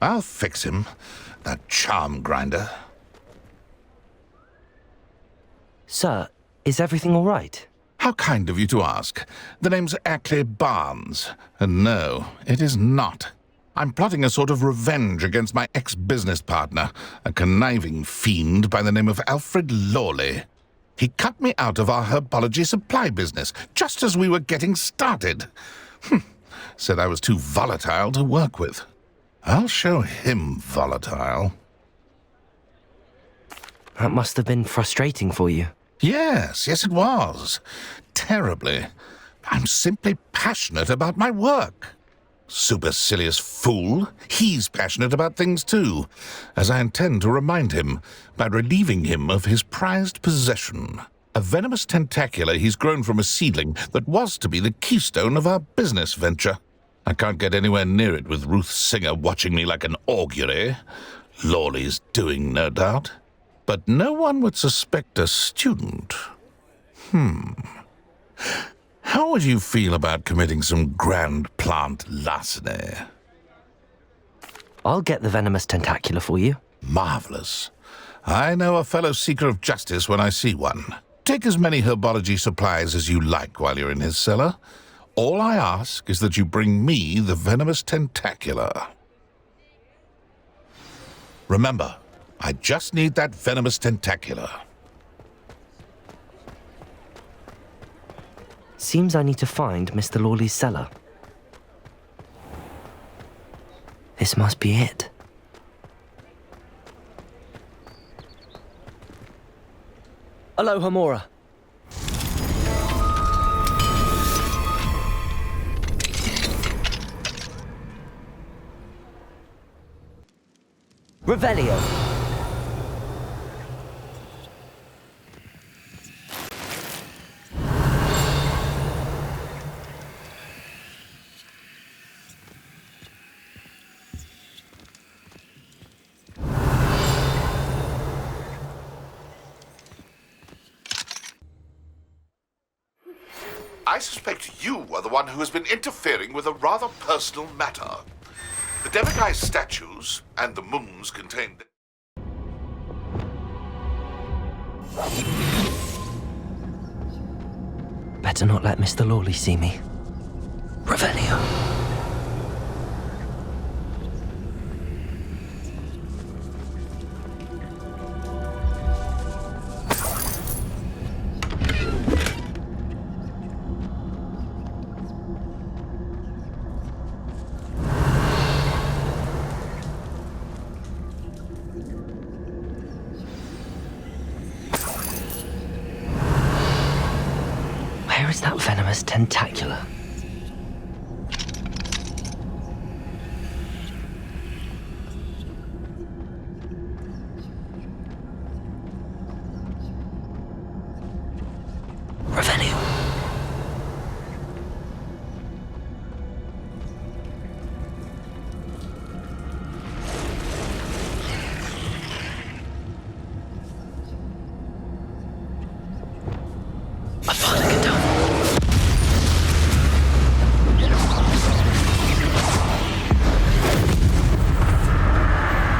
I'll fix him, that charm grinder. Sir, is everything all right? How kind of you to ask. The name's Ackley Barnes, and no, it is not. I'm plotting a sort of revenge against my ex-business partner, a conniving fiend by the name of Alfred Lawley. He cut me out of our herbology supply business, just as we were getting started. Said I was too volatile to work with. I'll show him volatile. That must have been frustrating for you. Yes, it was. Terribly. I'm simply passionate about my work. Supercilious fool. He's passionate about things too, as I intend to remind him by relieving him of his prized possession, a venomous tentacular he's grown from a seedling that was to be the keystone of our business venture. I can't get anywhere near it with Ruth Singer watching me like an augury. Lawley's doing, no doubt. But no one would suspect a student. How would you feel about committing some grand plant larceny? I'll get the venomous tentacular for you. Marvelous. I know a fellow seeker of justice when I see one. Take as many herbology supplies as you like while you're in his cellar. All I ask is that you bring me the venomous tentacular. Remember, I just need that venomous tentacular. Seems I need to find Mr. Lawley's cellar. This must be it. Aloha, Mora. Revelio. I suspect you are the one who has been interfering with a rather personal matter. The Demiguise statues and the moons contained... Better not let Mr. Lawley see me. Revelio. Where is that venomous tentacular? Revelio. My father can tell me.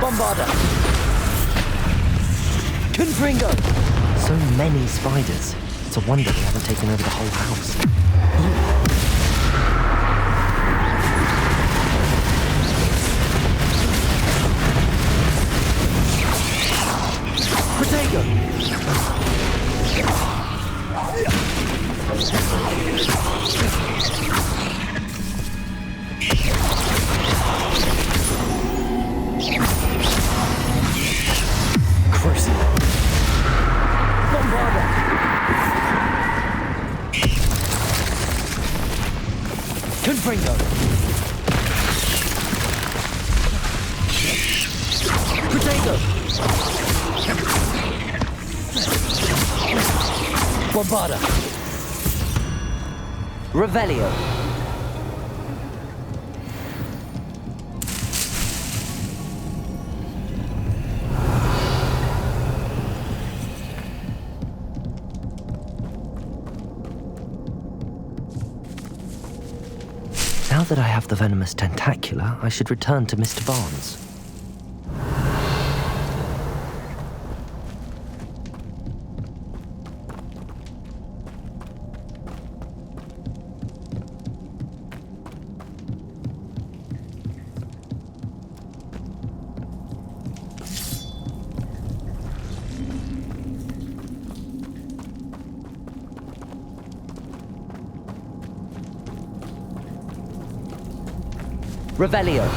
Bombarda! Confringo! So many spiders. It's a wonder they haven't taken over the whole house. Protego! Crucible! Bombarda! Confringo! Protego! Bombarda! Revelio! Now that I have the venomous tentacular, I should return to Mr. Barnes. Revelio.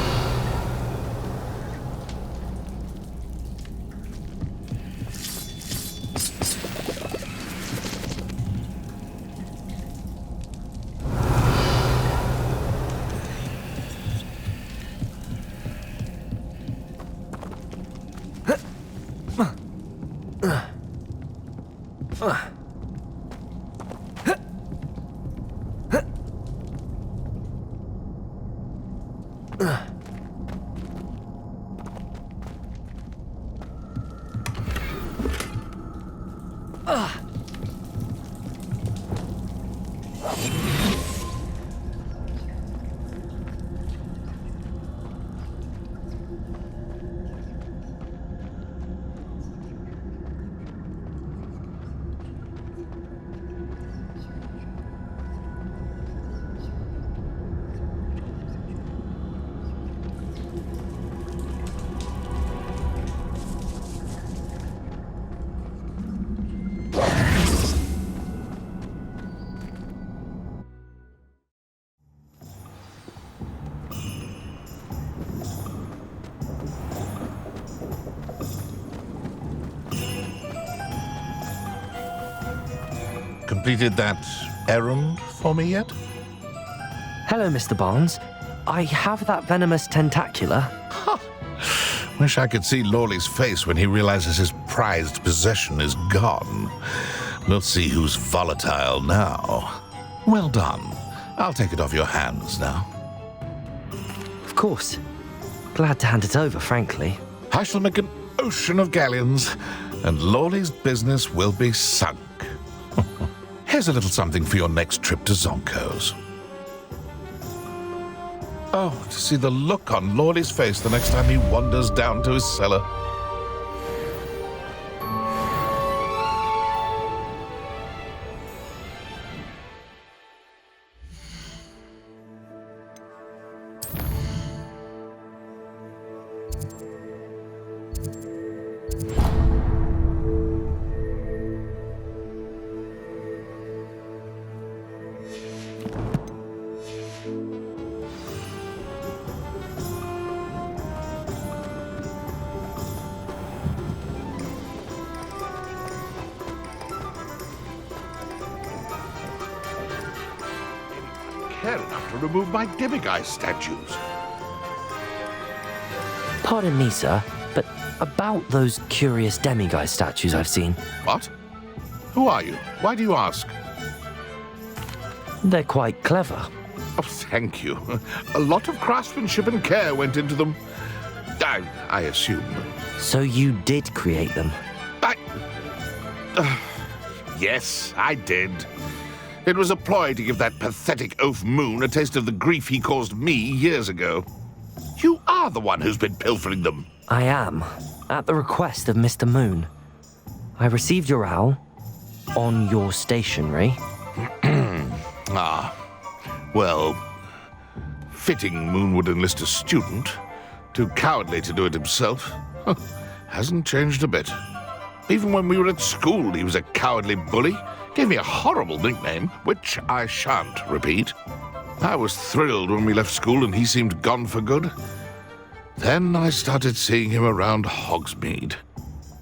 Completed that errand for me yet? Hello, Mr. Barnes. I have that venomous tentacular. Wish I could see Lawley's face when he realizes his prized possession is gone. We'll see who's volatile now. Well done. I'll take it off your hands now. Of course. Glad to hand it over, frankly. I shall make an ocean of galleons, and Lawley's business will be sunk. Here's a little something for your next trip to Zonko's. Oh, to see the look on Lawley's face the next time he wanders down to his cellar. Care enough to remove my Demiguise statues. Pardon me, sir, but about those curious Demiguise statues I've seen. What? Who are you? Why do you ask? They're quite clever. Oh, thank you. A lot of craftsmanship and care went into them. I assume. So you did create them? Yes, I did. It was a ploy to give that pathetic oaf Moon a taste of the grief he caused me years ago. You are the one who's been pilfering them. I am, at the request of Mr. Moon. I received your owl on your stationery. Well, fitting Moon would enlist a student. Too cowardly to do it himself. Hasn't changed a bit. Even when we were at school, he was a cowardly bully. Gave me a horrible nickname, which I shan't repeat. I was thrilled when we left school and he seemed gone for good. Then I started seeing him around Hogsmeade.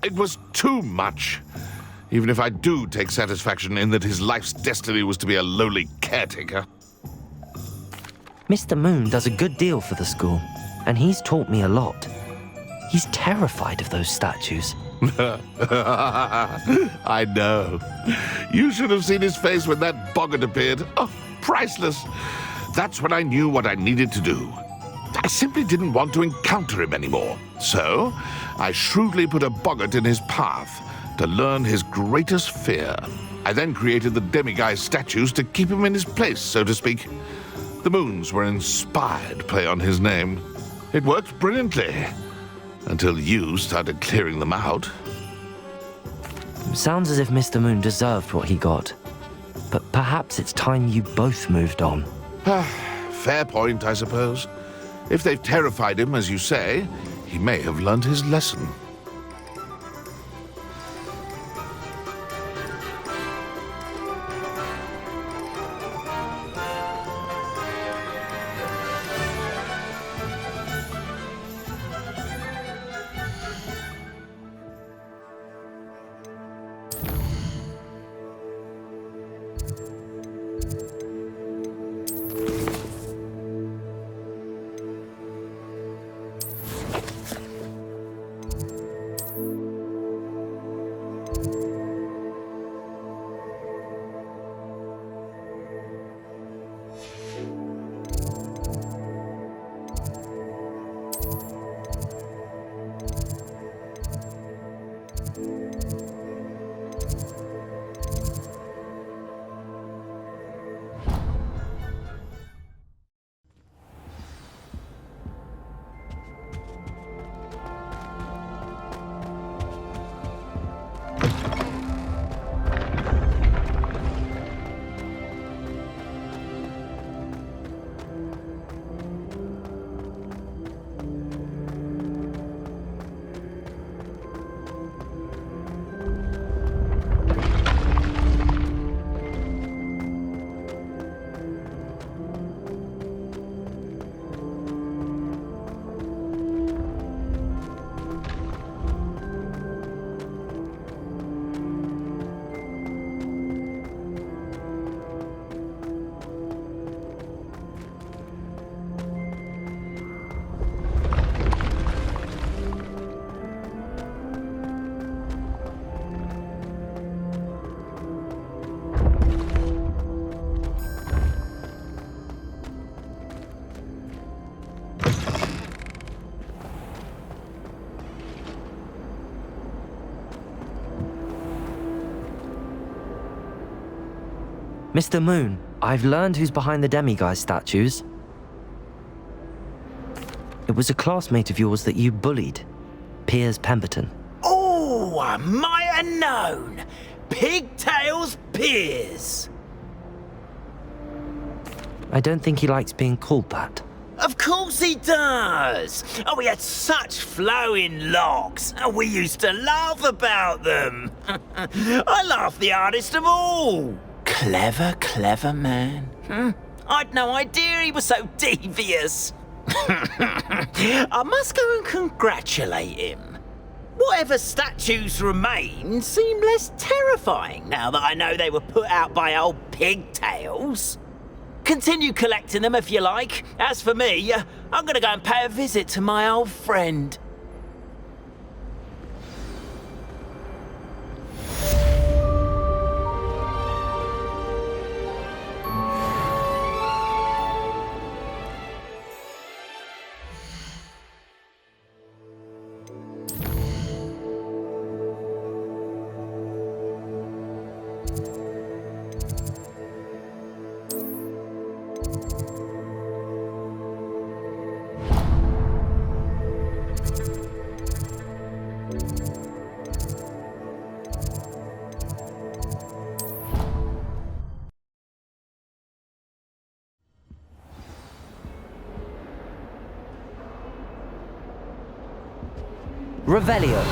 It was too much. Even if I do take satisfaction in that his life's destiny was to be a lowly caretaker. Mr. Moon does a good deal for the school, and he's taught me a lot. He's terrified of those statues. I know. You should have seen his face when that boggart appeared. Oh, priceless. That's when I knew what I needed to do. I simply didn't want to encounter him anymore. So, I shrewdly put a boggart in his path to learn his greatest fear. I then created the Demiguise statues to keep him in his place, so to speak. The moons were inspired play on his name. It worked brilliantly. Until you started clearing them out. Sounds as if Mr. Moon deserved what he got. But perhaps it's time you both moved on. Fair point, I suppose. If they've terrified him, as you say, he may have learned his lesson. Mr. Moon, I've learned who's behind the Demiguise statues. It was a classmate of yours that you bullied, Piers Pemberton. Oh, I might have known. Pigtails Piers. I don't think he likes being called that. Of course he does. Oh, he had such flowing locks, and we used to laugh about them. I laughed the hardest of all. Clever, clever man. I'd no idea he was so devious. I must go and congratulate him. Whatever statues remain seem less terrifying now that I know they were put out by old pigtails. Continue collecting them if you like. As for me, I'm gonna go and pay a visit to my old friend. Revelio.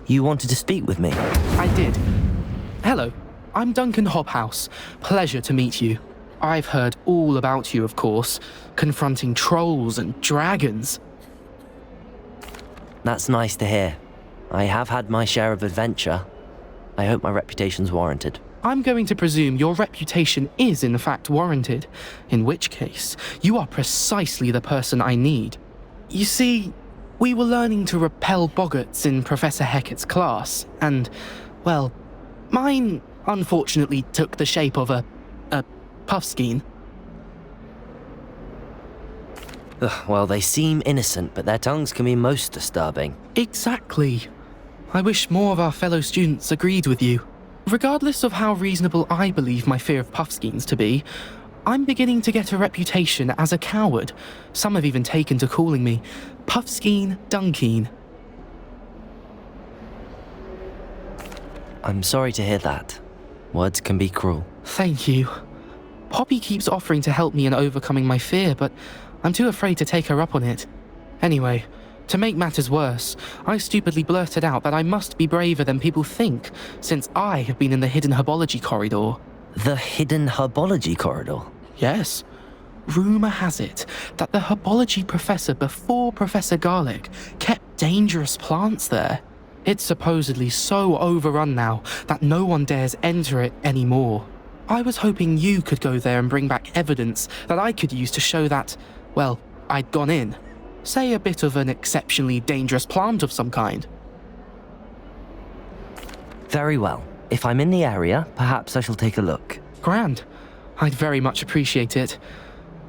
You wanted to speak with me? I did. Hello, I'm Duncan Hobhouse. Pleasure to meet you. I've heard all about you, of course, confronting trolls and dragons. That's nice to hear. I have had my share of adventure. I hope my reputation's warranted. I'm going to presume your reputation is in fact warranted, in which case, you are precisely the person I need. You see, we were learning to repel boggarts in Professor Hecat's class, and, well, mine unfortunately took the shape of a puffskein. Well, they seem innocent, but their tongues can be most disturbing. Exactly. I wish more of our fellow students agreed with you. Regardless of how reasonable I believe my fear of puffskeins to be, I'm beginning to get a reputation as a coward. Some have even taken to calling me Puffskeen Dunkeen. I'm sorry to hear that. Words can be cruel. Thank you. Poppy keeps offering to help me in overcoming my fear, but I'm too afraid to take her up on it. Anyway, to make matters worse, I stupidly blurted out that I must be braver than people think, since I have been in the hidden herbology corridor. The hidden herbology corridor? Yes. Rumour has it that the herbology professor before Professor Garlic kept dangerous plants there. It's supposedly so overrun now that no one dares enter it anymore. I was hoping you could go there and bring back evidence that I could use to show that, well, I'd gone in. Say a bit of an exceptionally dangerous plant of some kind. Very well. If I'm in the area, perhaps I shall take a look. Grand. I'd very much appreciate it.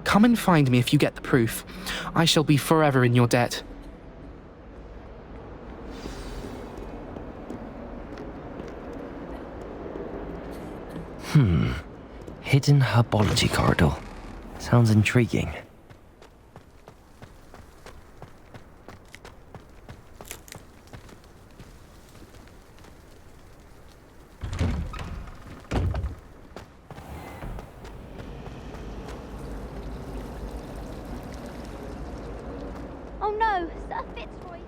Come and find me if you get the proof. I shall be forever in your debt. Hidden herbology corridor. Sounds intriguing. Oh no, Sir Fitzroy!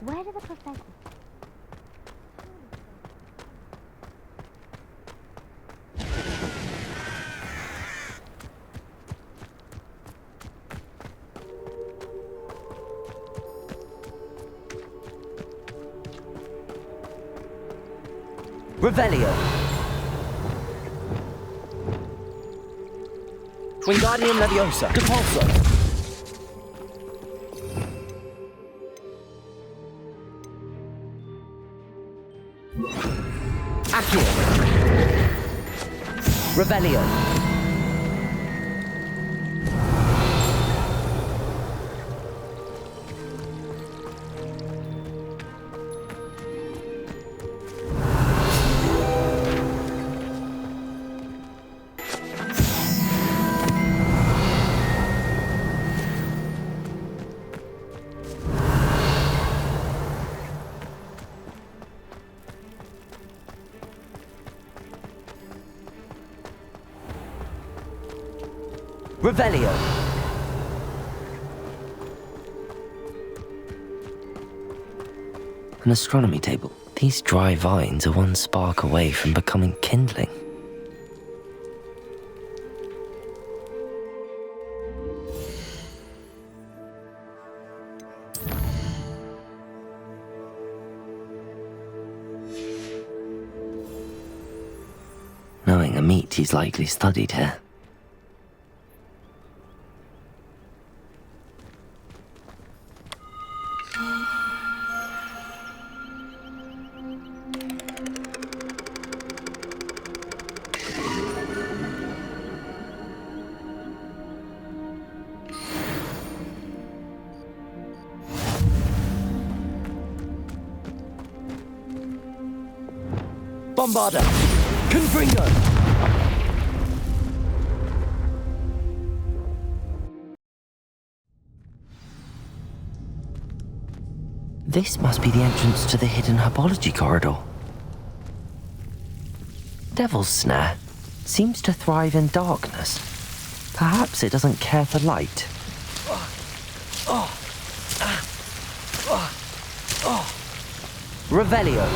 Where did the professor... Revelio. Wingardium Leviosa. Depulso. Accio. Revelio. Revelio. An astronomy table. These dry vines are one spark away from becoming kindling. Knowing a meat he's likely studied here. Bombarda! Confringo! This must be the entrance to the hidden herbology corridor. Devil's Snare seems to thrive in darkness. Perhaps it doesn't care for light. Revelio.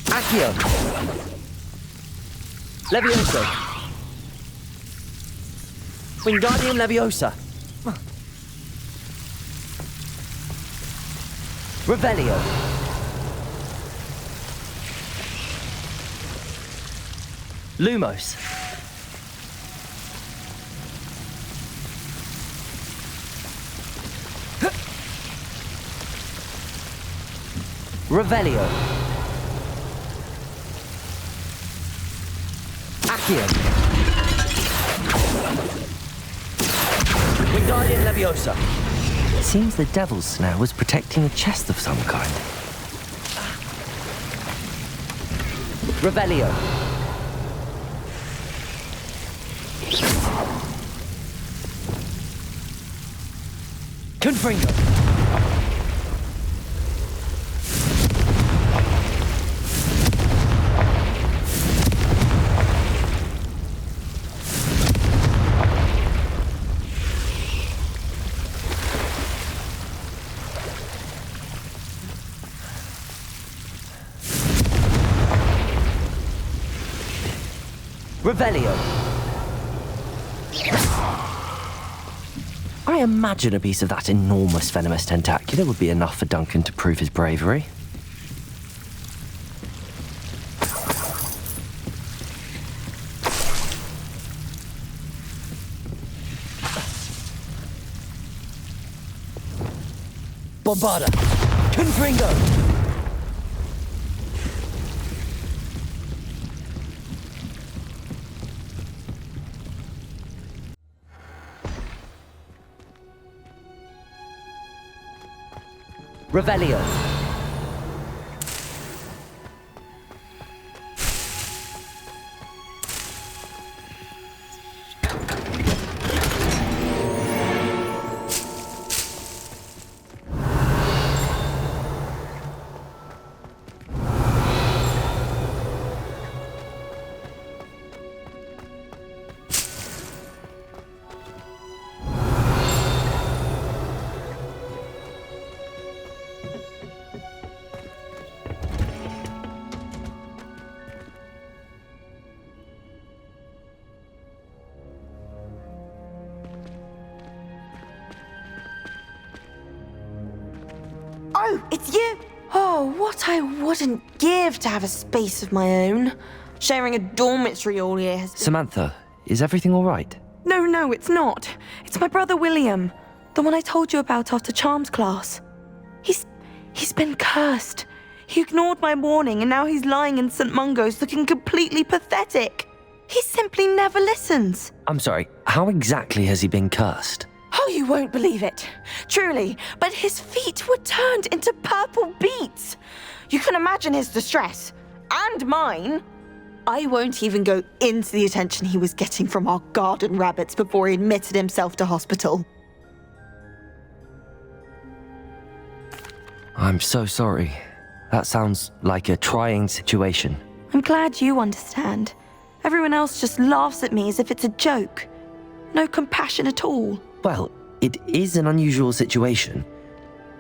Accio. Leviosa. Wingardium Leviosa. Revelio. Lumos. Revelio. Accio. Wingardium Leviosa. It seems the devil's snare was protecting a chest of some kind. Revelio. Confringo. Revelio. I imagine a piece of that enormous venomous tentacular would be enough for Duncan to prove his bravery. Bombarda. Confringo. Revelio. Oh, it's you! Oh, what I wouldn't give to have a space of my own. Sharing a dormitory all year has been... Samantha, is everything all right? No, it's not. It's my brother William. The one I told you about after Charms class. He's been cursed. He ignored my warning and now he's lying in St. Mungo's looking completely pathetic. He simply never listens. I'm sorry, how exactly has he been cursed? Oh, you won't believe it. Truly, but his feet were turned into purple beets. You can imagine his distress. And mine. I won't even go into the attention he was getting from our garden rabbits before he admitted himself to hospital. I'm so sorry. That sounds like a trying situation. I'm glad you understand. Everyone else just laughs at me as if it's a joke. No compassion at all. Well, it is an unusual situation.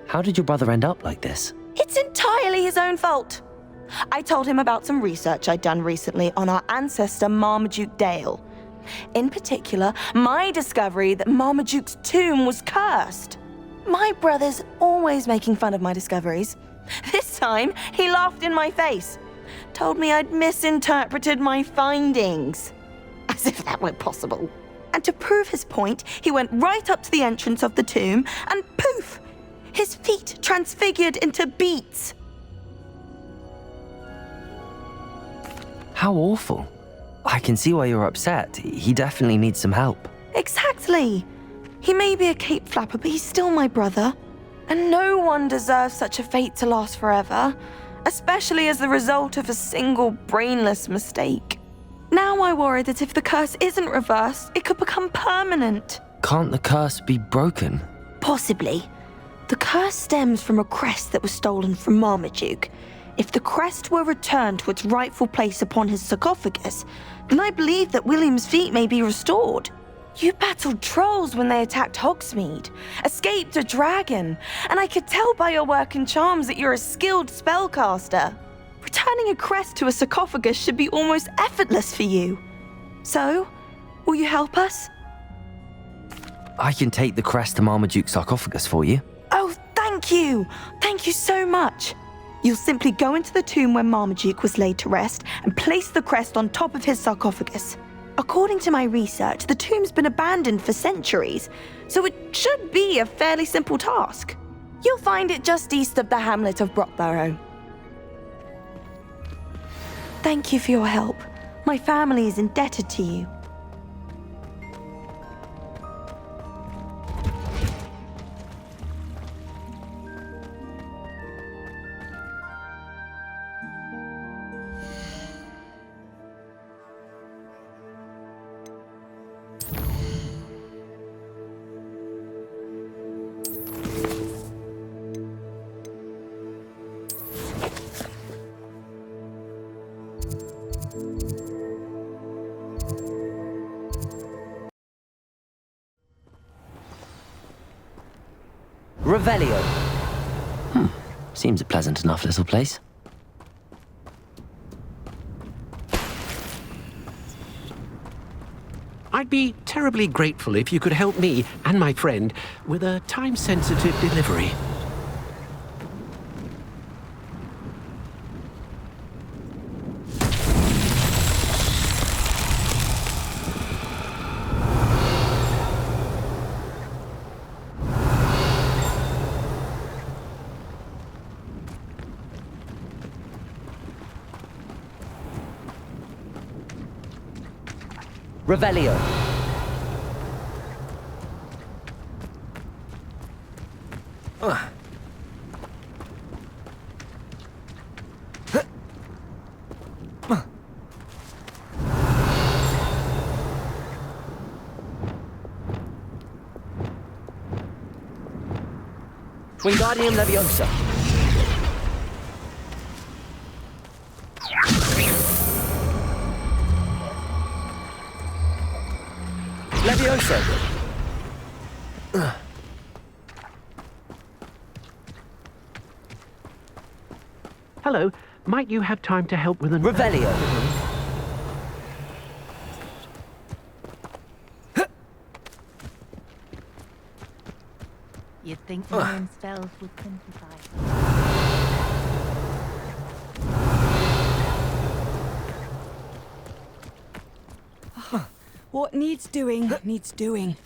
How did your brother end up like this? It's entirely his own fault. I told him about some research I'd done recently on our ancestor Marmaduke Dale. In particular, my discovery that Marmaduke's tomb was cursed. My brother's always making fun of my discoveries. This time, he laughed in my face. Told me I'd misinterpreted my findings. As if that were possible. And to prove his point, he went right up to the entrance of the tomb and poof! His feet transfigured into beets. How awful. I can see why you're upset. He definitely needs some help. Exactly. He may be a cape flapper, but he's still my brother. And no one deserves such a fate to last forever, especially as the result of a single brainless mistake. Now I worry that if the curse isn't reversed, it could become permanent. Can't the curse be broken? Possibly. The curse stems from a crest that was stolen from Marmaduke. If the crest were returned to its rightful place upon his sarcophagus, then I believe that William's feet may be restored. You battled trolls when they attacked Hogsmeade, escaped a dragon, and I could tell by your work in charms that you're a skilled spellcaster. Returning a crest to a sarcophagus should be almost effortless for you. So, will you help us? I can take the crest to Marmaduke's sarcophagus for you. Oh, thank you! Thank you so much. You'll simply go into the tomb where Marmaduke was laid to rest and place the crest on top of his sarcophagus. According to my research, the tomb's been abandoned for centuries, so it should be a fairly simple task. You'll find it just east of the hamlet of Brockborough. Thank you for your help. My family is indebted to you. Revelio. Seems a pleasant enough little place. I'd be terribly grateful if you could help me and my friend with a time-sensitive delivery. Revelio. Wingardium Leviosa. Leviosa. Hello, might you have time to help with an... Revelio. You'd think knowing spells would simplify. What needs doing, needs doing.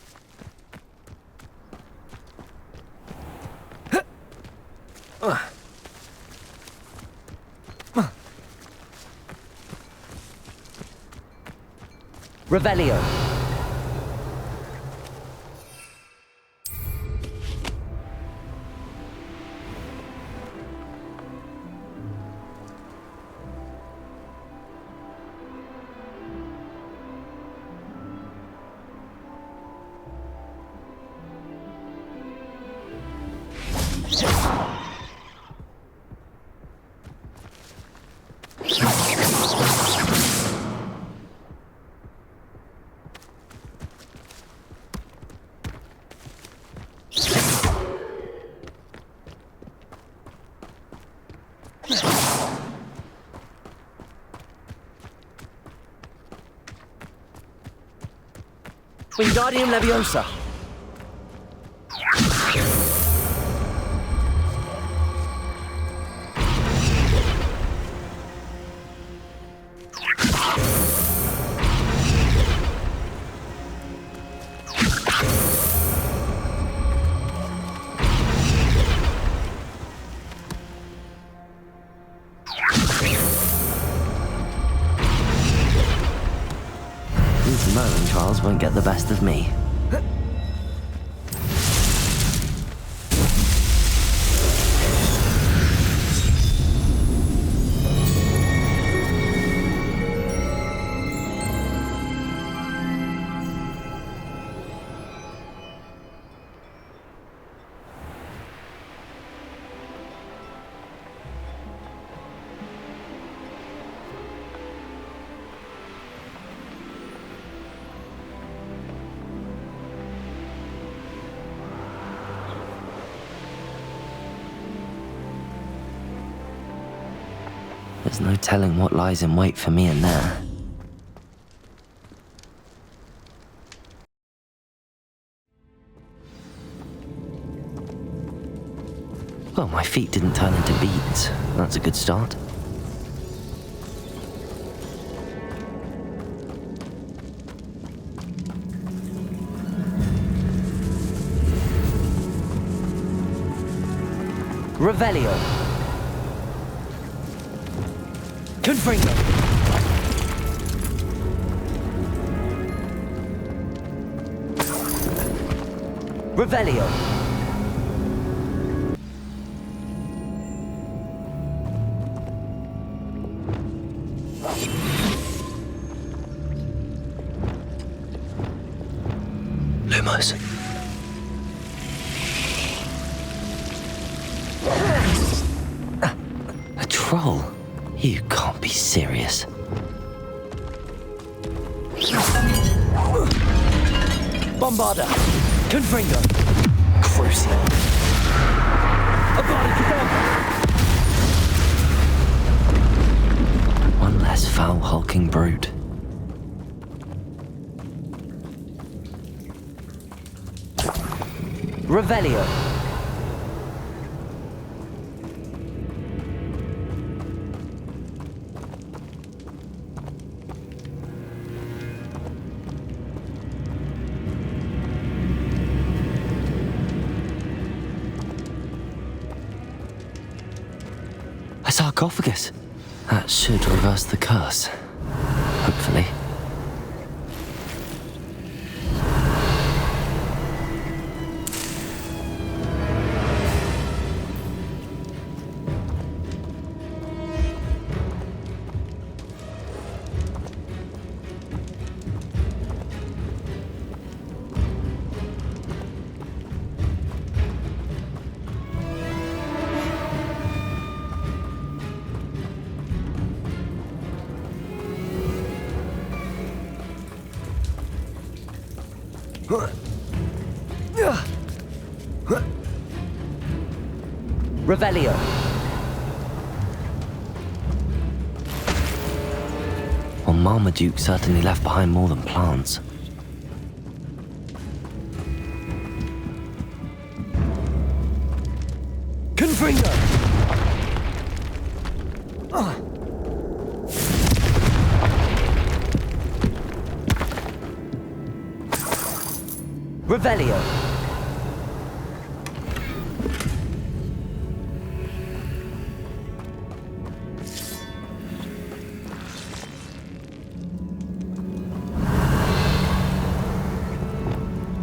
Revelio. Wingardium Leviosa. These mowing trials won't get the best of me. There's no telling what lies in wait for me in there. Well, my feet didn't turn into beads. That's a good start. Revelio. Confringo. Revelio. Lumos. A troll? You can't be serious. Bombarda. Confringo. Crucial. One less foul hulking brute. Revelio. A sarcophagus. That should reverse the curse. Hopefully. Revelio. Well, Marmaduke certainly left behind more than plants. Confringo! Revelio.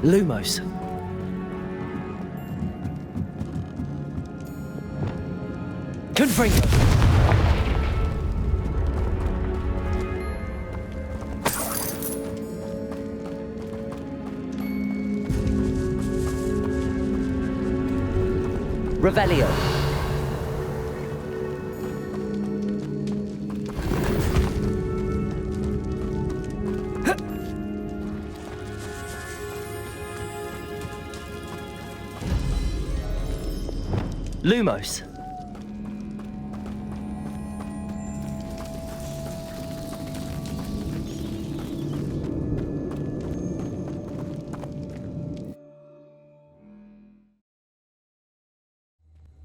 Lumos. Confringo. Revelio. Lumos.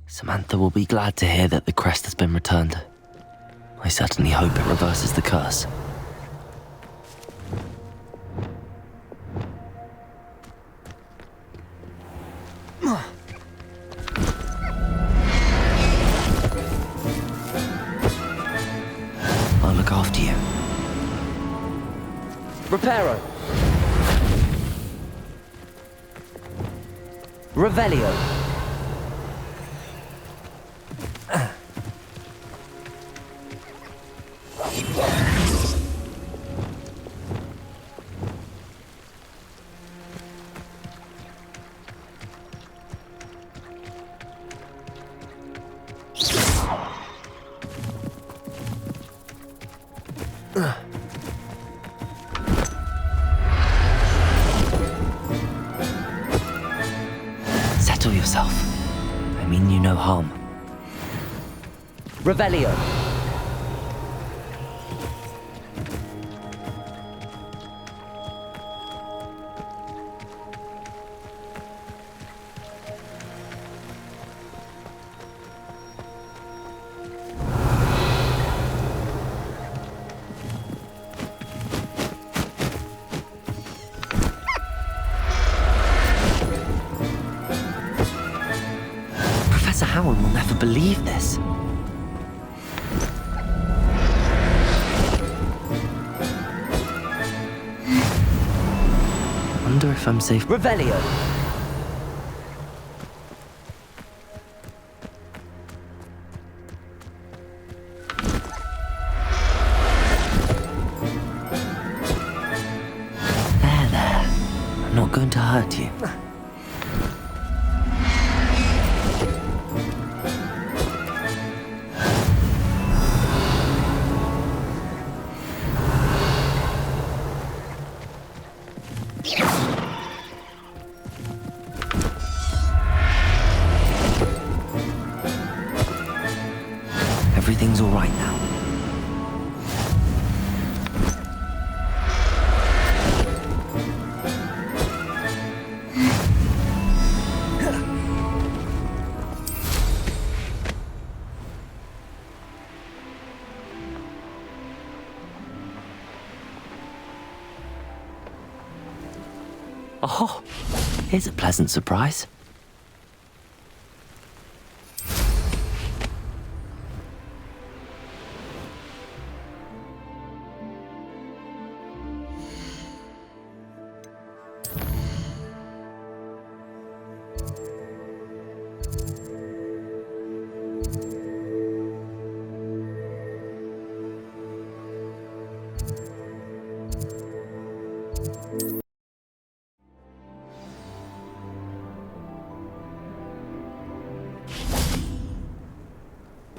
Samantha will be glad to hear that the crest has been returned. I certainly hope it reverses the curse. I'll look after you. Reparo. Revelio. Settle yourself. I mean you no harm. Revelio. Alan will never believe this. Wonder if I'm safe. Revelio! There. I'm not going to hurt you. Everything's all right now. Oh, here's a pleasant surprise.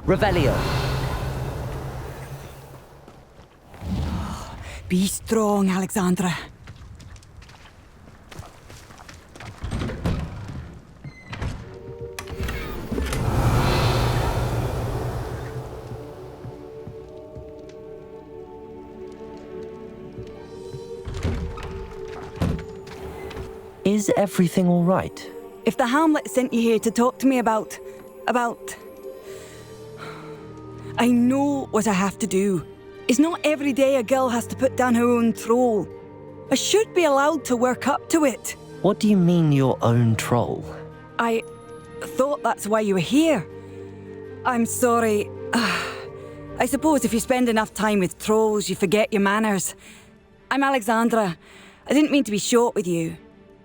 Revelio. Be strong, Alexandra. Is everything all right? If the Hamlet sent you here to talk to me about... I know what I have to do. It's not every day a girl has to put down her own troll. I should be allowed to work up to it. What do you mean, your own troll? I thought that's why you were here. I'm sorry. I suppose if you spend enough time with trolls, you forget your manners. I'm Alexandra. I didn't mean to be short with you.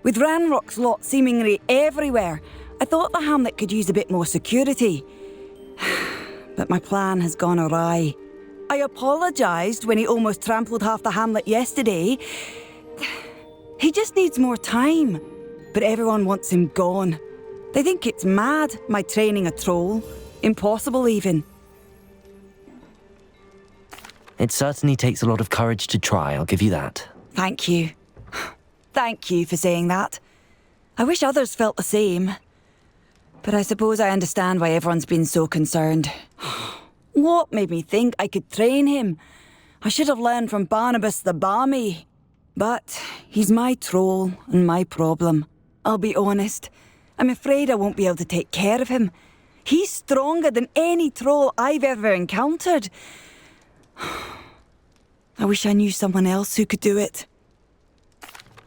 With Ranrock's lot seemingly everywhere, I thought the Hamlet could use a bit more security. But my plan has gone awry. I apologised when he almost trampled half the Hamlet yesterday. He just needs more time. But everyone wants him gone. They think it's mad, my training a troll. Impossible, even. It certainly takes a lot of courage to try, I'll give you that. Thank you. Thank you for saying that. I wish others felt the same. But I suppose I understand why everyone's been so concerned. What made me think I could train him? I should have learned from Barnabas the Barmy. But he's my troll and my problem. I'll be honest. I'm afraid I won't be able to take care of him. He's stronger than any troll I've ever encountered. I wish I knew someone else who could do it.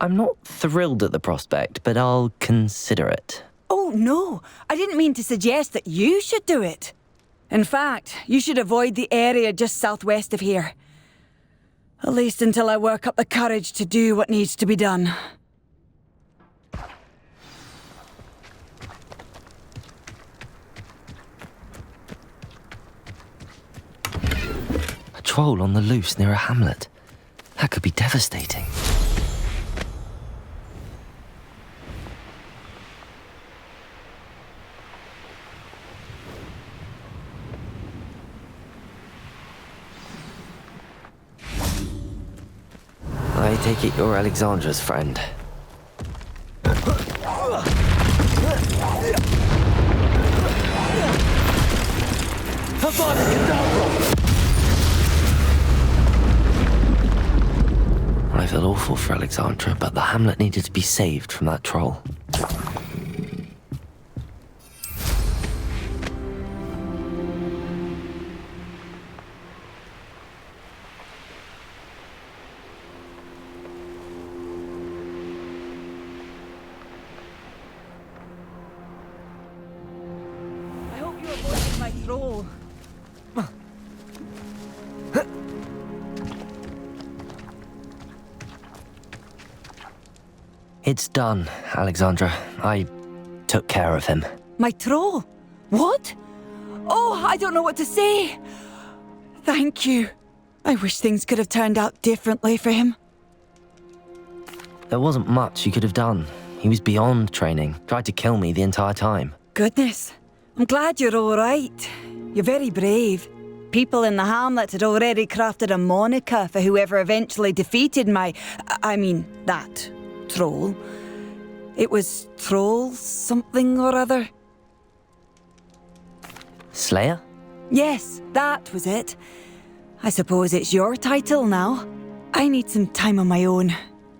I'm not thrilled at the prospect, but I'll consider it. Oh, no. I didn't mean to suggest that you should do it. In fact, you should avoid the area just southwest of here. At least until I work up the courage to do what needs to be done. A troll on the loose near a hamlet. That could be devastating. I take it you're Alexandra's friend. I feel awful for Alexandra, but the hamlet needed to be saved from that troll. troll. It's done, Alexandra. I took care of him. My troll? What? Oh, I don't know what to say. Thank you. I wish things could have turned out differently for him. There wasn't much you could have done. He was beyond training, tried to kill me the entire time. Goodness. I'm glad you're all right. You're very brave. People in the hamlet had already crafted a moniker for whoever eventually defeated that troll. It was Troll something or other. Slayer? Yes, that was it. I suppose it's your title now. I need some time on my own.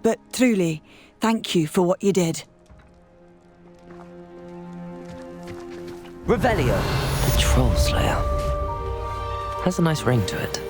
But truly, thank you for what you did. Revelio. The Troll Slayer. Has a nice ring to it.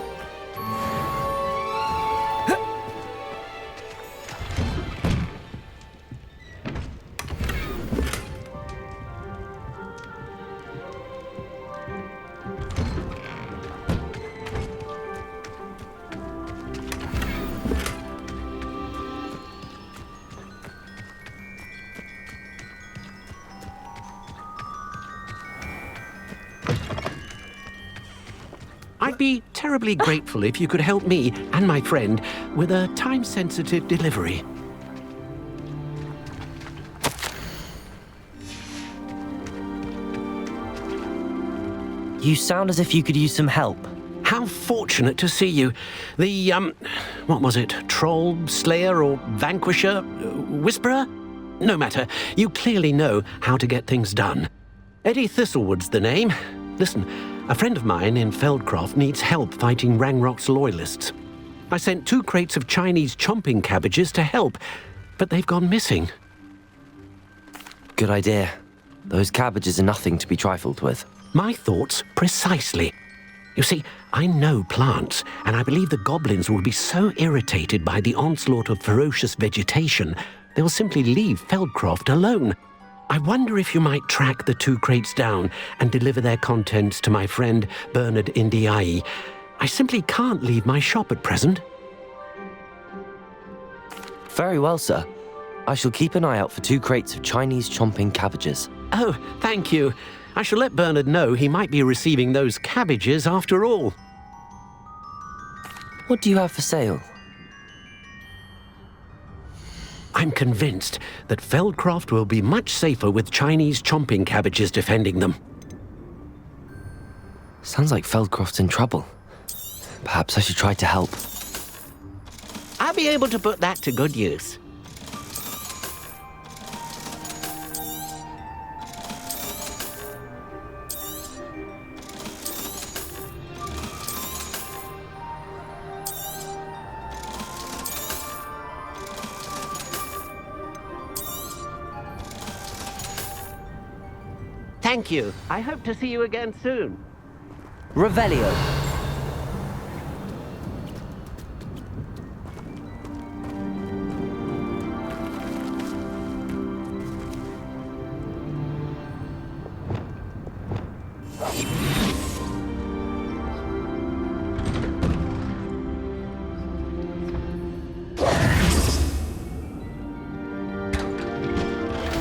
I'd be terribly grateful if you could help me and my friend with a time-sensitive delivery. You sound as if you could use some help. How fortunate to see you. The, what was it? Troll, Slayer, or Vanquisher? Whisperer? No matter. You clearly know how to get things done. Eddie Thistlewood's the name. Listen, a friend of mine in Feldcroft needs help fighting Rangrock's loyalists. I sent 2 crates of Chinese chomping cabbages to help, but they've gone missing. Good idea. Those cabbages are nothing to be trifled with. My thoughts precisely. You see, I know plants, and I believe the goblins will be so irritated by the onslaught of ferocious vegetation, they will simply leave Feldcroft alone. I wonder if you might track the 2 crates down and deliver their contents to my friend Bernard Indiai. I simply can't leave my shop at present. Very well, sir. I shall keep an eye out for 2 crates of Chinese chomping cabbages. Oh, thank you. I shall let Bernard know he might be receiving those cabbages after all. What do you have for sale? I'm convinced that Feldcroft will be much safer with Chinese chomping cabbages defending them. Sounds like Feldcroft's in trouble. Perhaps I should try to help. I'll be able to put that to good use. Thank you. I hope to see you again soon. Revelio.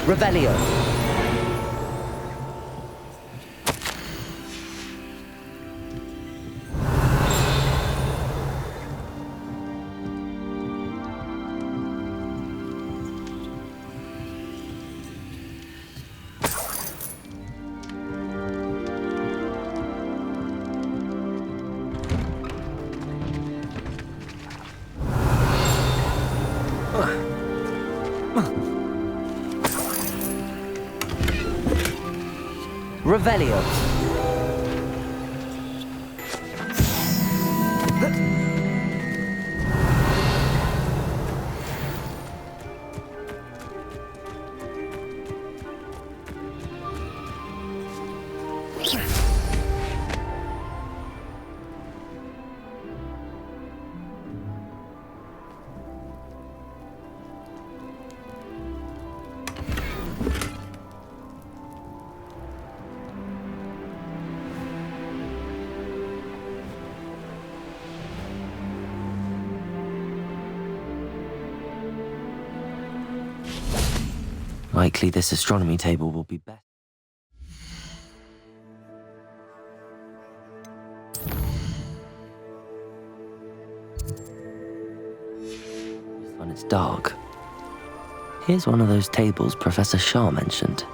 Revelio. Revelio. Likely this astronomy table will be better. When it's dark. Here's one of those tables Professor Shah mentioned.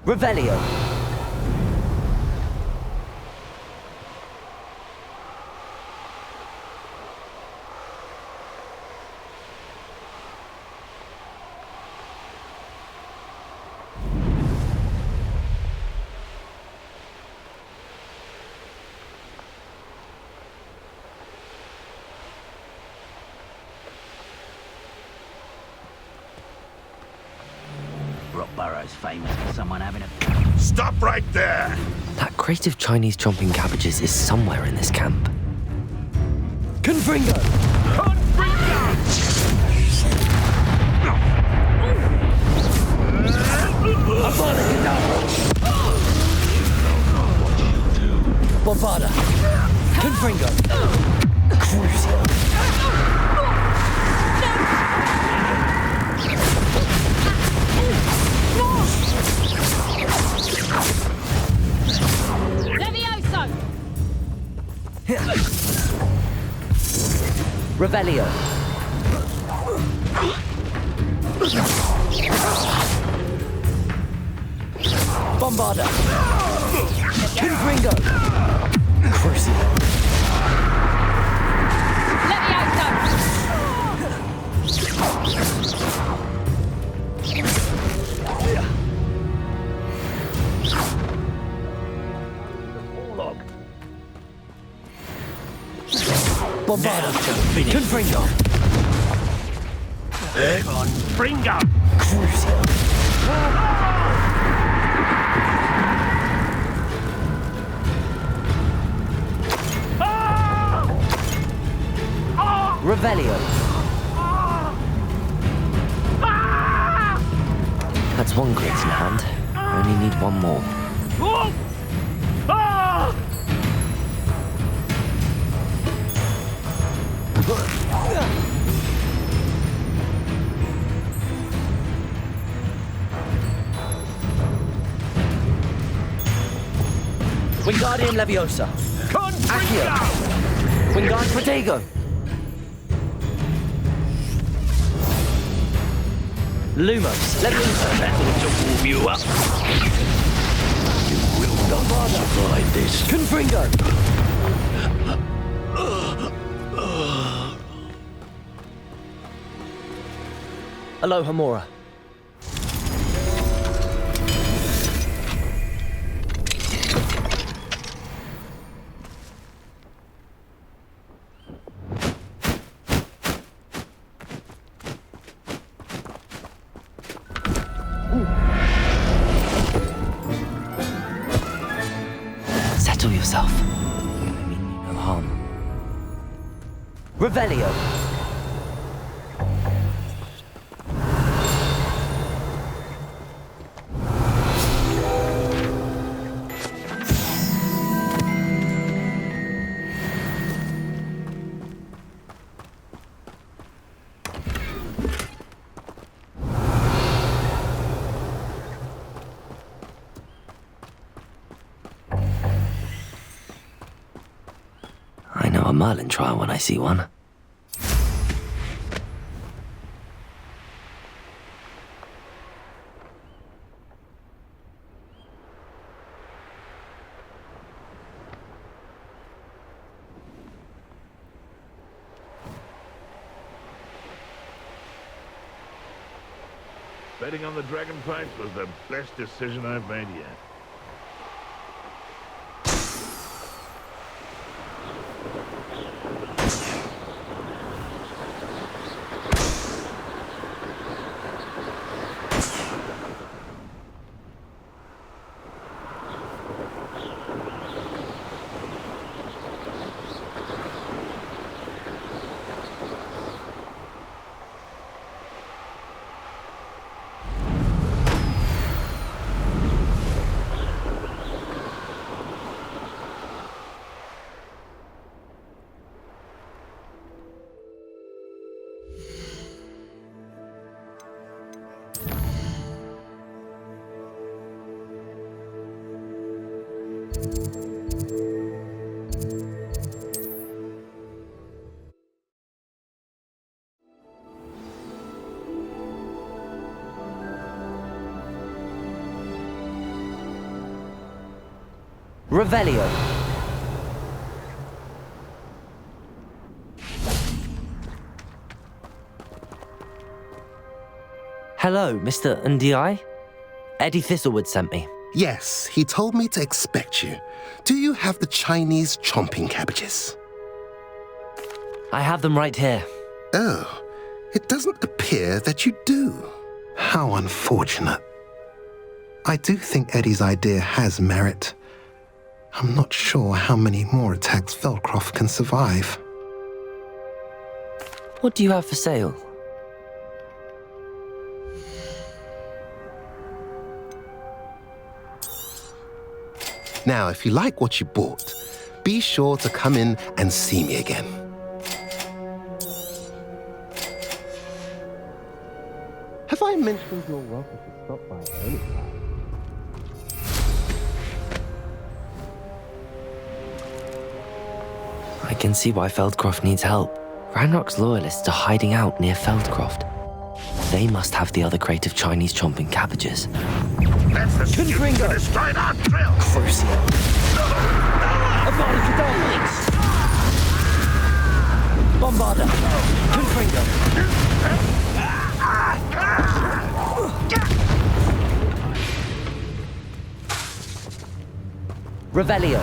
Revelio. Rockborough's famous for someone having a... Stop right there! That crate of Chinese chomping cabbages is somewhere in this camp. Confringo! Bombarda! Confringo! Crucial! Revelio. Bombarda. Confringo. Crucial. Bombarda. Confringo. Confringo. Crucial. Revelio. That's one crate in hand. I only need one more. Wingardium Leviosa. Accio. Wingard Protego. Lumos. Leviosa. That'll to warm you up. You will not survive this. Confringo. Alohomora. yourself. I mean you no harm. Revelio! I know a Merlin trial when I see one. Betting on the dragon fights was the best decision I've made yet. Revelio. Hello, Mr. Ndi? Eddie Thistlewood sent me. Yes, he told me to expect you. Do you have the Chinese chomping cabbages? I have them right here. Oh, it doesn't appear that you do. How unfortunate. I do think Eddie's idea has merit. I'm not sure how many more attacks Feldcroft can survive. What do you have for sale? Now, if you like what you bought, be sure to come in and see me again. Have I mentioned you're welcome to stop by any time? I can see why Feldcroft needs help. Ranrock's loyalists are hiding out near Feldcroft. They must have the other crate of Chinese chomping cabbages. That's the students that destroyed our drill! Crucio. A body predominates! Bombarda! Confringo! Revelio!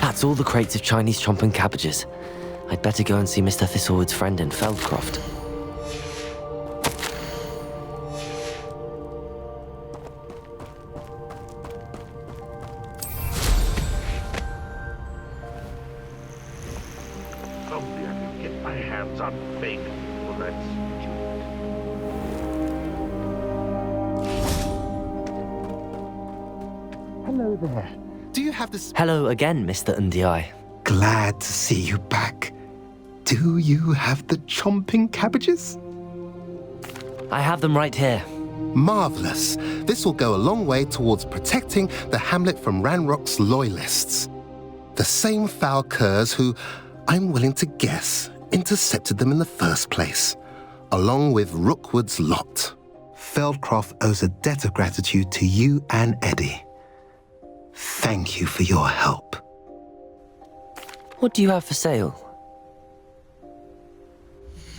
That's all the crates of Chinese chomping cabbages. I'd better go and see Mr. Thistlewood's friend in Feldcroft. Hopefully I can get my hands on Fig for that student. Hello there. Do you have this? Hello again, Mr. Ndi. Glad to see you back. Do you have the chomping cabbages? I have them right here. Marvelous. This will go a long way towards protecting the hamlet from Ranrock's loyalists. The same foul curs who, I'm willing to guess, intercepted them in the first place, along with Rookwood's lot. Feldcroft owes a debt of gratitude to you and Eddie. Thank you for your help. What do you have for sale?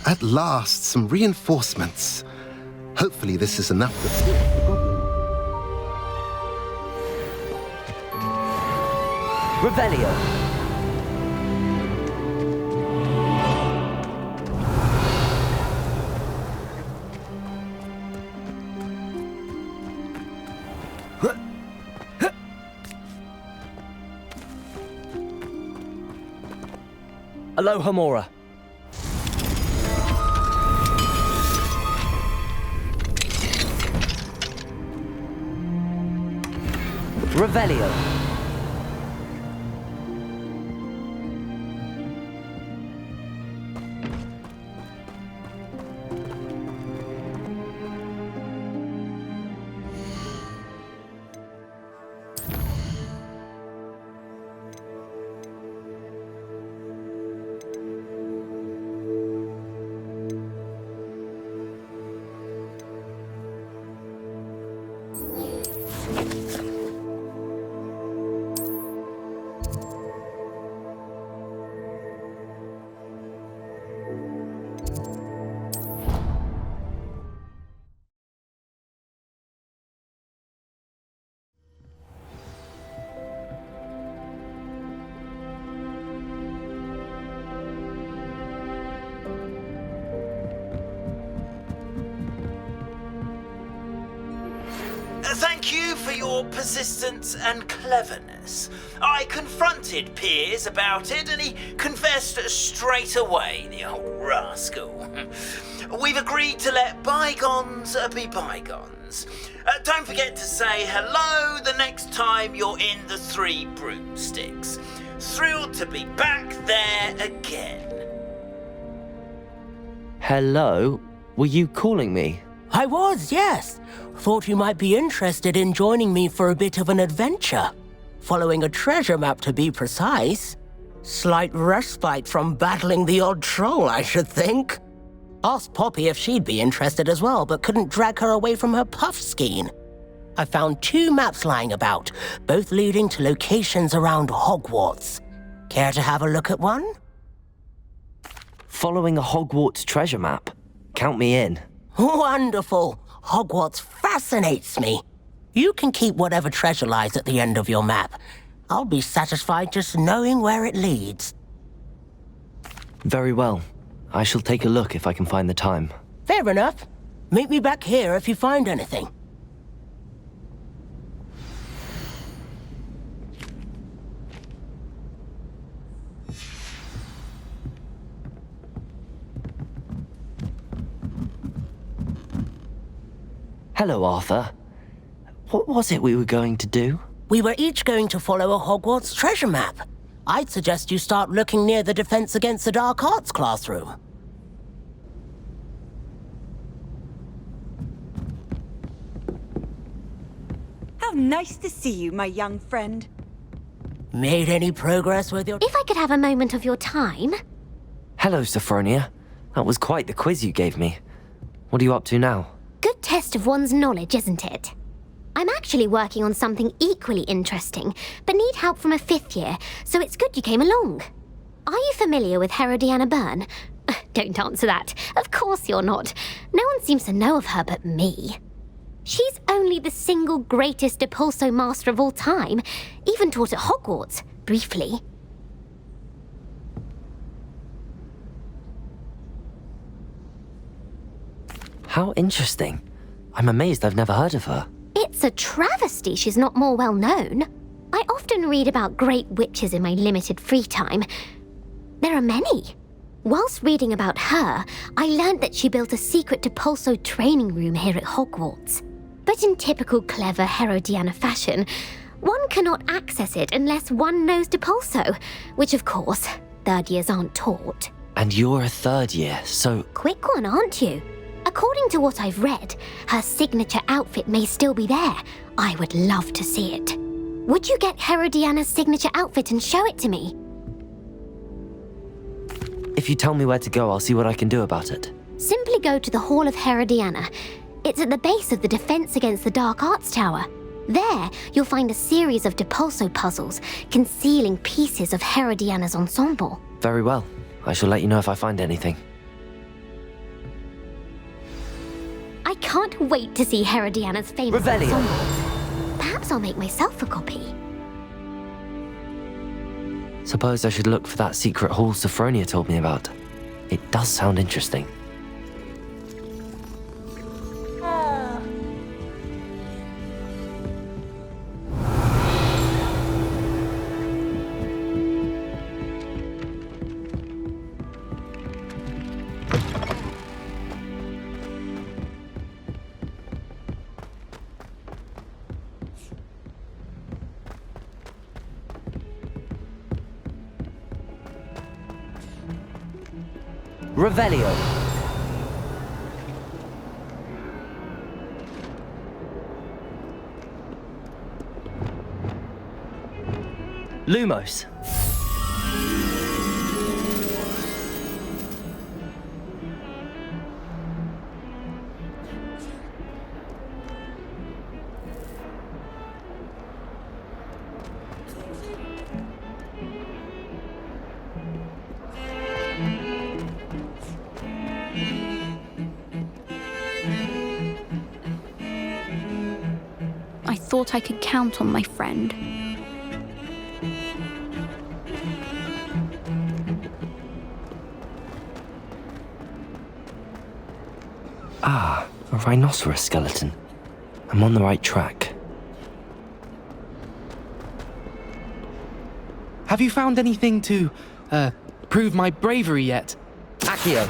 At last, some reinforcements. Hopefully this is enough to fill the goblin. Revelio. Aloha Mora. Revelio. Thank you for your persistence and cleverness. I confronted Piers about it and he confessed straight away, the old rascal. We've agreed to let bygones be bygones. Don't forget to say hello the next time you're in the Three Broomsticks. Thrilled to be back there again. Hello? Were you calling me? I was, yes. Thought you might be interested in joining me for a bit of an adventure. Following a treasure map, to be precise. Slight respite from battling the odd troll, I should think. Asked Poppy if she'd be interested as well, but couldn't drag her away from her puff skein. I found 2 maps lying about, both leading to locations around Hogwarts. Care to have a look at one? Following a Hogwarts treasure map? Count me in. Wonderful. Hogwarts fascinates me. You can keep whatever treasure lies at the end of your map. I'll be satisfied just knowing where it leads. Very well. I shall take a look if I can find the time. Fair enough. Meet me back here if you find anything. Hello, Arthur. What was it we were going to do? We were each going to follow a Hogwarts treasure map. I'd suggest you start looking near the Defense Against the Dark Arts classroom. How nice to see you, my young friend. Made any progress with your... If I could have a moment of your time. Hello, Sophronia. That was quite the quiz you gave me. What are you up to now? Good test of one's knowledge, isn't it? I'm actually working on something equally interesting, but need help from a 5th year, so it's good you came along. Are you familiar with Herodiana Byrne? Don't answer that. Of course you're not. No one seems to know of her but me. She's only the single greatest Depulso master of all time, even taught at Hogwarts, briefly. How interesting. I'm amazed I've never heard of her. It's a travesty she's not more well known. I often read about great witches in my limited free time. There are many. Whilst reading about her, I learned that she built a secret Depulso training room here at Hogwarts. But in typical clever Herodiana fashion, one cannot access it unless one knows Depulso, which of course, 3rd years aren't taught. And you're a 3rd year, so... Quick one, aren't you? According to what I've read, her signature outfit may still be there. I would love to see it. Would you get Herodiana's signature outfit and show it to me? If you tell me where to go, I'll see what I can do about it. Simply go to the Hall of Herodiana. It's at the base of the Defense Against the Dark Arts Tower. There, you'll find a series of Depulso puzzles concealing pieces of Herodiana's ensemble. Very well. I shall let you know if I find anything. I can't wait to see Herodiana's famous Revelio. ensemble. Perhaps I'll make myself a copy. Suppose I should look for that secret hall Sophronia told me about. It does sound interesting. Revelio. Lumos. I thought I could count on my friend. Ah, a rhinoceros skeleton. I'm on the right track. Have you found anything to, prove my bravery yet? Accio.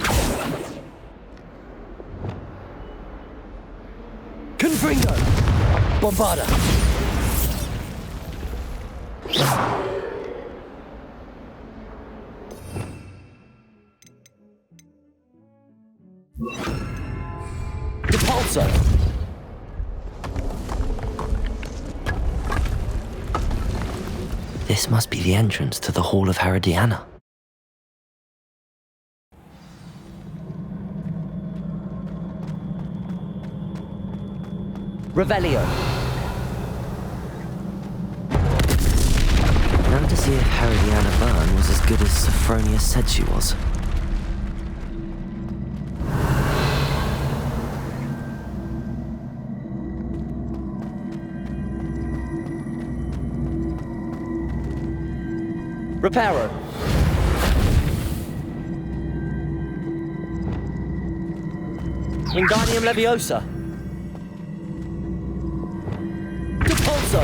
Confringo. Bombarda. Depulso. This must be the entrance to the Hall of Herodiana. Revelio. Now to see if Herodiana Byrne was as good as Sophronia said she was. Reparo. Wingardium Leviosa. Depulso.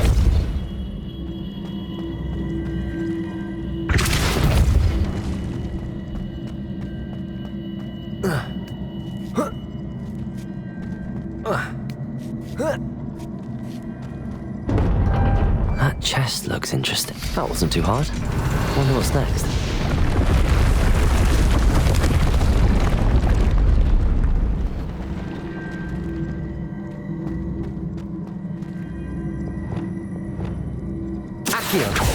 That chest looks interesting. That wasn't too hard. Wonder what's next. Accio.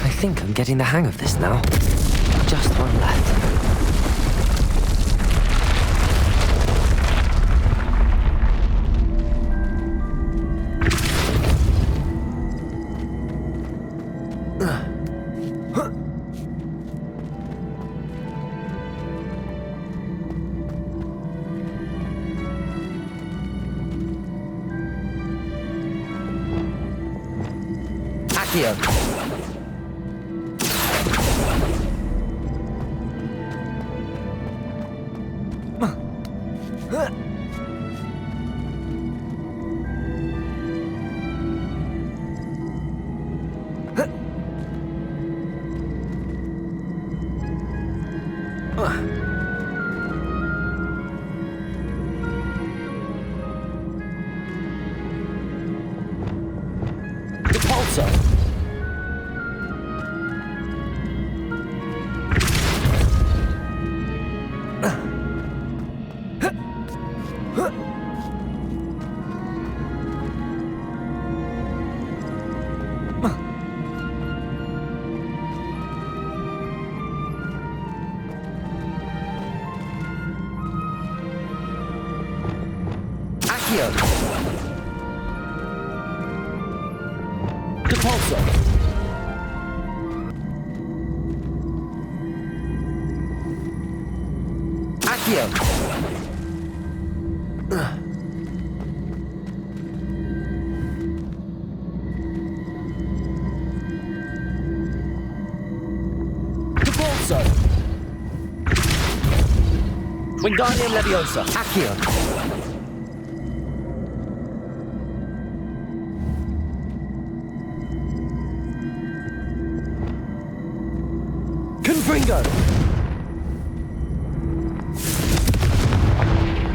I think I'm getting the hang of this now. Just one left. Accio. Accio. Depulso. Accio. Depulso. Wingardium Leviosa. Accio. Confringo.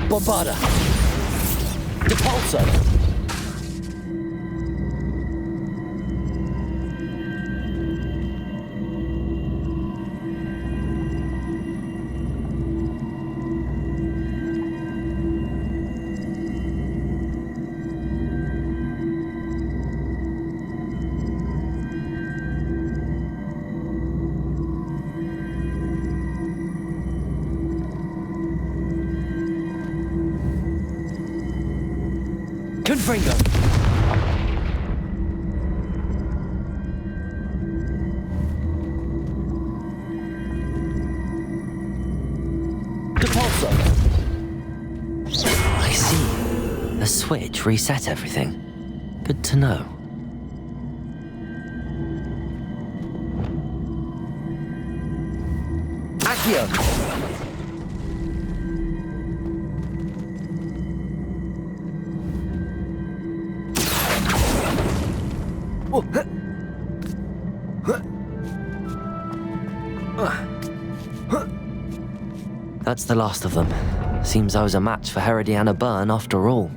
Bombarda. Depulso. Confringo. Depulso. I see. The switch reset everything. Good to know. Accio. That's the last of them. Seems I was a match for Herodiana Byrne after all.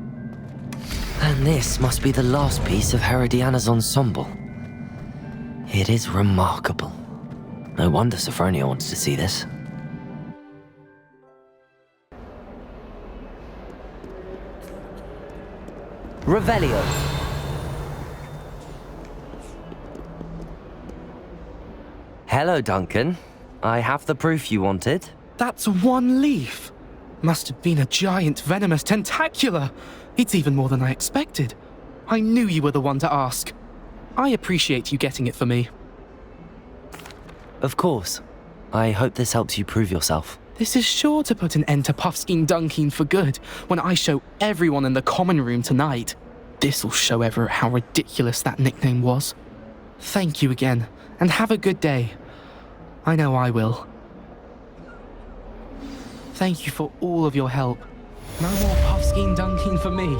And this must be the last piece of Herodiana's ensemble. It is remarkable. No wonder Sophronia wants to see this. Revelio. Hello, Duncan. I have the proof you wanted. That's one leaf. Must have been a giant venomous tentacular. It's even more than I expected. I knew you were the one to ask. I appreciate you getting it for me. Of course. I hope this helps you prove yourself. This is sure to put an end to Puffskein Dunkin for good when I show everyone in the common room tonight. This'll show Everett how ridiculous that nickname was. Thank you again, and have a good day. I know I will. Thank you for all of your help. No more Puffskein Dunkin for me.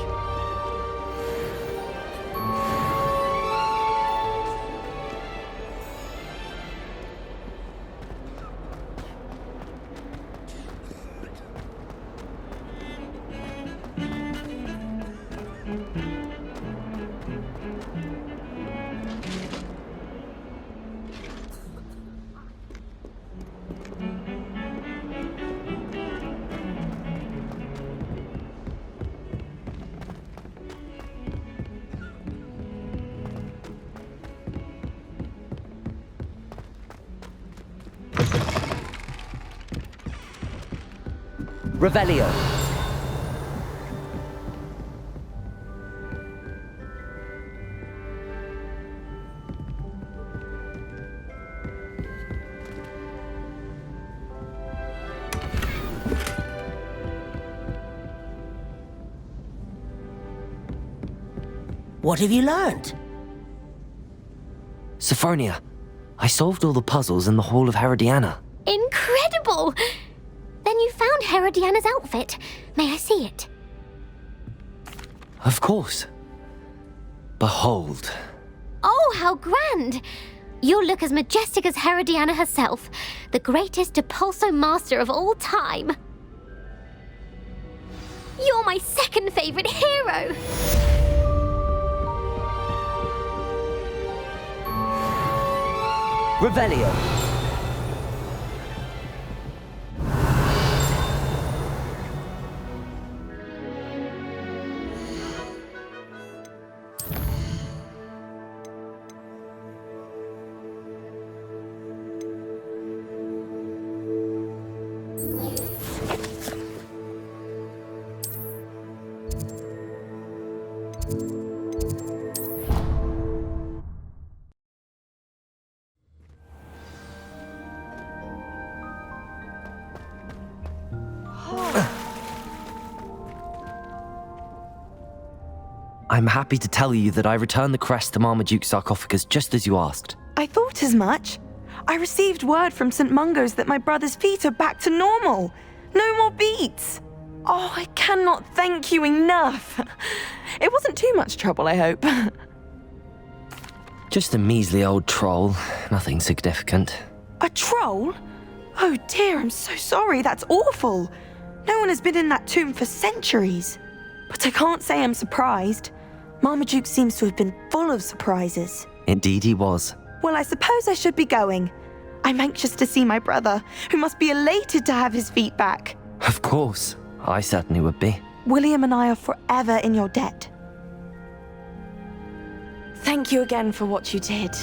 Revelio. What have you learned? Sophronia, I solved all the puzzles in the Hall of Herodiana. Incredible! Then you found Herodiana's outfit. May I see it? Of course. Behold. Oh, how grand! You'll look as majestic as Herodiana herself, the greatest Depulso master of all time. You're my second favorite hero! Revelio. I'm happy to tell you that I returned the crest to Marmaduke's sarcophagus just as you asked. I thought as much. I received word from St. Mungo's that my brother's feet are back to normal. No more beats. Oh, I cannot thank you enough. It wasn't too much trouble, I hope. Just a measly old troll. Nothing significant. A troll? Oh dear, I'm so sorry. That's awful. No one has been in that tomb for centuries. But I can't say I'm surprised. Marmaduke seems to have been full of surprises. Indeed he was. Well, I suppose I should be going. I'm anxious to see my brother, who must be elated to have his feet back. Of course. I certainly would be. William and I are forever in your debt. Thank you again for what you did.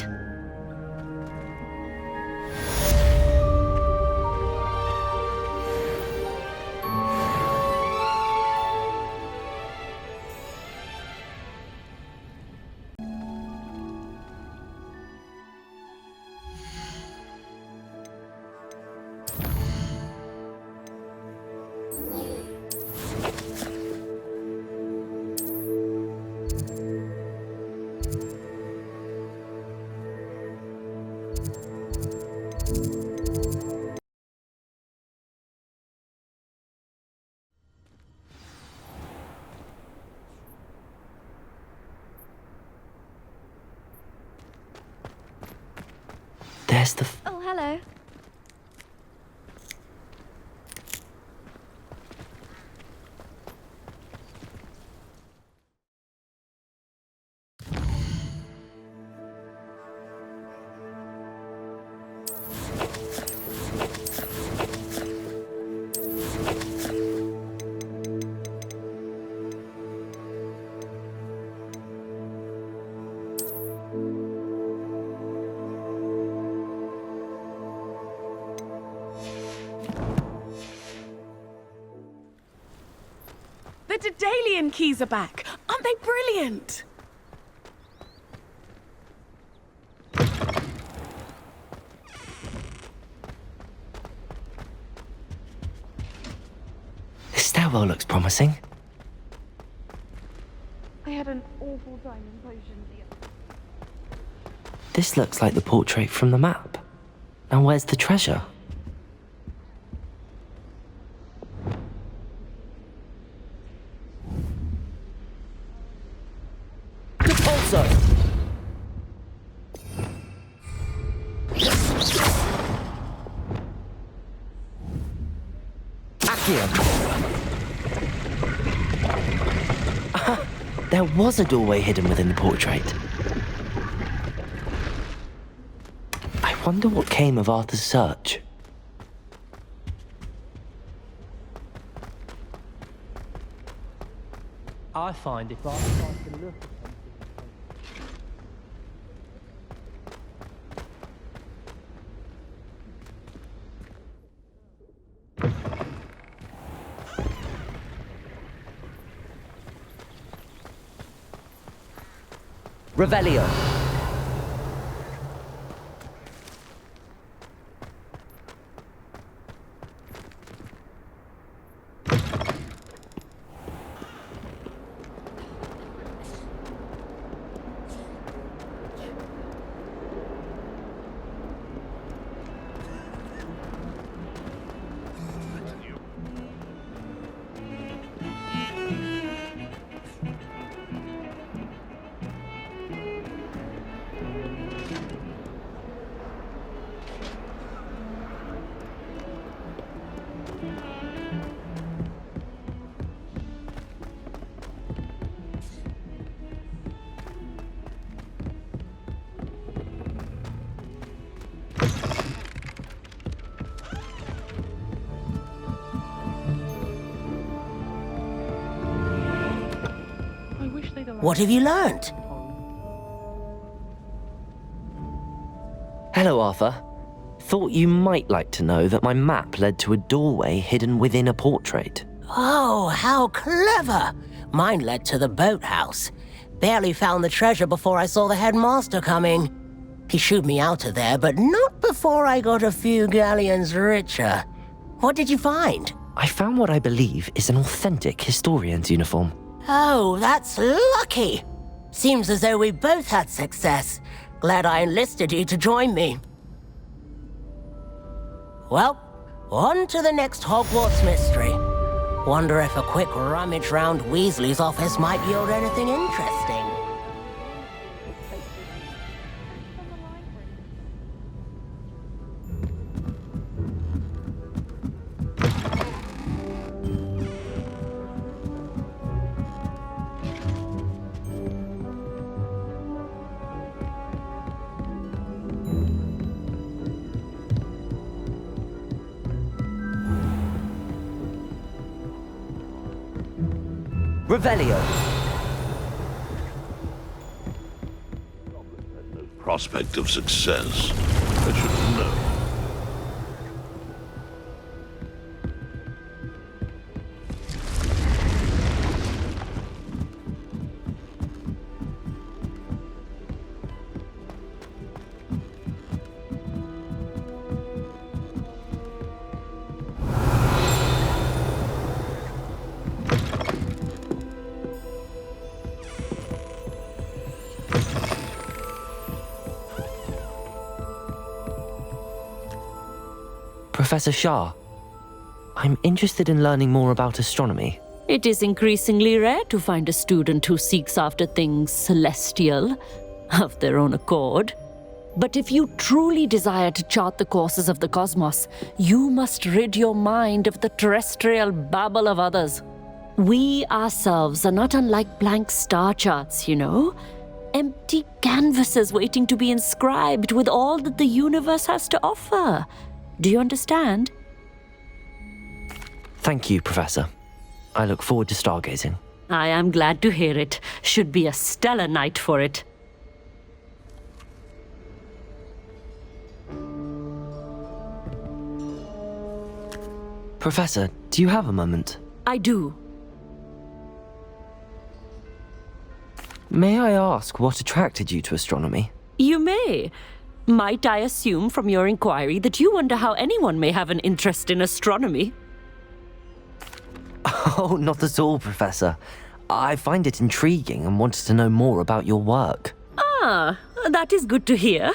There's the... Oh, hello. The Dadaelian keys are back. Aren't they brilliant? This stairwell looks promising. I had an awful time in potions the other. This looks like the portrait from the map. Now where's the treasure? There was a doorway hidden within the portrait. I wonder what came of Arthur's search. I find if I try to look at Revelio. What have you learnt? Hello, Arthur. Thought you might like to know that my map led to a doorway hidden within a portrait. Oh, how clever! Mine led to the boathouse. Barely found the treasure before I saw the headmaster coming. He shooed me out of there, but not before I got a few galleons richer. What did you find? I found what I believe is an authentic historian's uniform. Oh, that's lucky. Seems as though we both had success. Glad I enlisted you to join me. Well, on to the next Hogwarts mystery. Wonder if a quick rummage round Weasley's office might yield anything interesting. Revelio. Prospect of success. I should have known. Professor Shah, I'm interested in learning more about astronomy. It is increasingly rare to find a student who seeks after things celestial, of their own accord. But if you truly desire to chart the courses of the cosmos, you must rid your mind of the terrestrial babble of others. We ourselves are not unlike blank star charts, you know? Empty canvases waiting to be inscribed with all that the universe has to offer. Do you understand? Thank you, Professor. I look forward to stargazing. I am glad to hear it. Should be a stellar night for it. Professor, do you have a moment? I do. May I ask what attracted you to astronomy? You may. Might I assume from your inquiry that you wonder how anyone may have an interest in astronomy? Oh, not at all, Professor. I find it intriguing and wanted to know more about your work. Ah, that is good to hear.